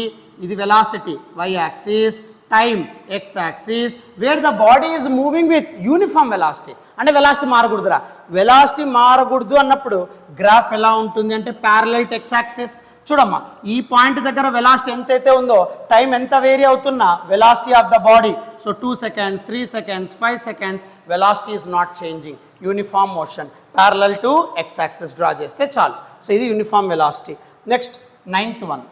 ఇది velocity y axis, time x axis, where the body is moving with uniform velocity. అంటే velocity మారకూడదురా. velocity మారకూడదు అన్నప్పుడు graph ఎలా ఉంటుంది అంటే parallel to x axis. చూడమ్మా, ఈ పాయింట్ దగ్గర వెలాసిటీ ఎంతైతే ఉందో టైం ఎంత వేరీ అవుతున్నా velocity of the body, so 2 seconds, 3 seconds, 5 seconds, velocity is not changing. Uniform motion parallel to x axis draw చేస్తే చాలు. సో ఇది uniform velocity. Next 9th one.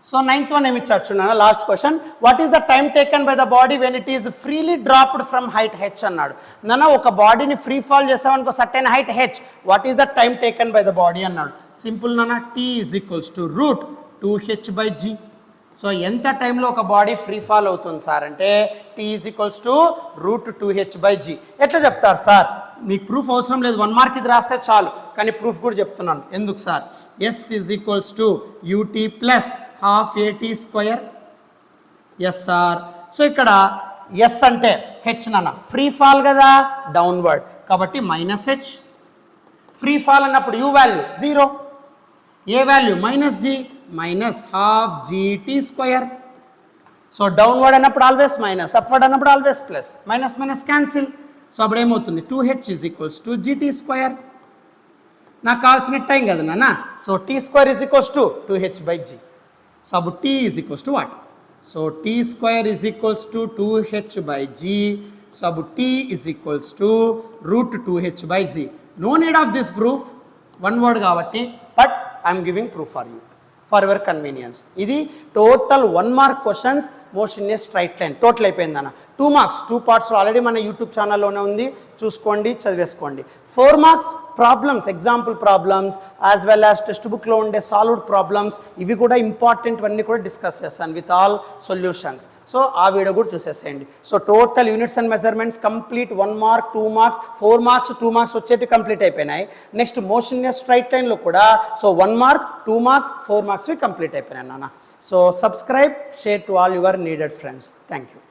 So 9th one ఏమి ఇచ్చారు చూడండి, last question. What is the time taken by the body when it is freely dropped from height h అన్నాడు. నన్న ఒక బాడీని ఫ్రీ ఫాల్ చేసామనుకో certain height h, what is the time taken by the body అన్నాడు. Simple నాన్న, t is equals to root 2h by g. So ఎంత టైంలో ఒక బాడీ ఫ్రీ ఫాల్ అవుతుంది సార్ అంటే t is equals to root 2h by g. ఎట్లా చెప్తారు sir? మీకు ప్రూఫ్ అవసరం లేదు, 1 మార్క్ ఇది రాస్తే చాలు, కానీ ప్రూఫ్ కూడా చెప్తున్నాను. ఎందుకు sir? s is equals to ut plus half at square. Yes sir. So ఇక్కడ s అంటే h నాన్న, ఫ్రీ ఫాల్ కదా, డౌన్వర్డ్, కాబట్టి మైనస్ h. ఫ్రీ ఫాల్ అన్నప్పుడు u value 0, a value minus g, minus half gt square. So downward అన్నప్పుడు always minus, upward అన్నప్పుడు always plus, minus minus cancel. So అప్పుడు ఏమవుతుంది? 2h is equals to gt square. నాకు కావాల్సిన time కదా నాన్న. So t square is equals to 2h by g. So అప్పుడు t is equals to what? So t square is equals to 2h by g. So అప్పుడు t is equals to root 2h by g. No need of this proof, one word కాబట్టి, but I am giving proof for you for your convenience. ఇది total 1 mark questions motion in a straight line. Total అయిపోయిందన్న. 2 marks 2 parts already మన YouTube ఛానల్లోనే ఉంది, చూసుకోండి, చదివేసుకోండి. 4 marks problems, example problems as well as textbook ఉండే solved problems, ఇవి కూడా ఇంపార్టెంట్ అన్నీ కూడా డిస్కస్ చేస్తాను విత్ ఆల్ సొల్యూషన్స్. సో ఆ వీడియో కూడా చూసేసేయండి. So total units and measurements complete 1 mark, 2 marks, 4 marks, 2 marks వచ్చేవి కంప్లీట్ అయిపోయినాయి. Next motion in a straight లైన్లో కూడా సో 1 మార్క్, 2 మార్క్స్, 4 మార్క్స్వి కంప్లీట్ అయిపోయినాయి నాన్న. So subscribe, share to all your needed friends. Thank you.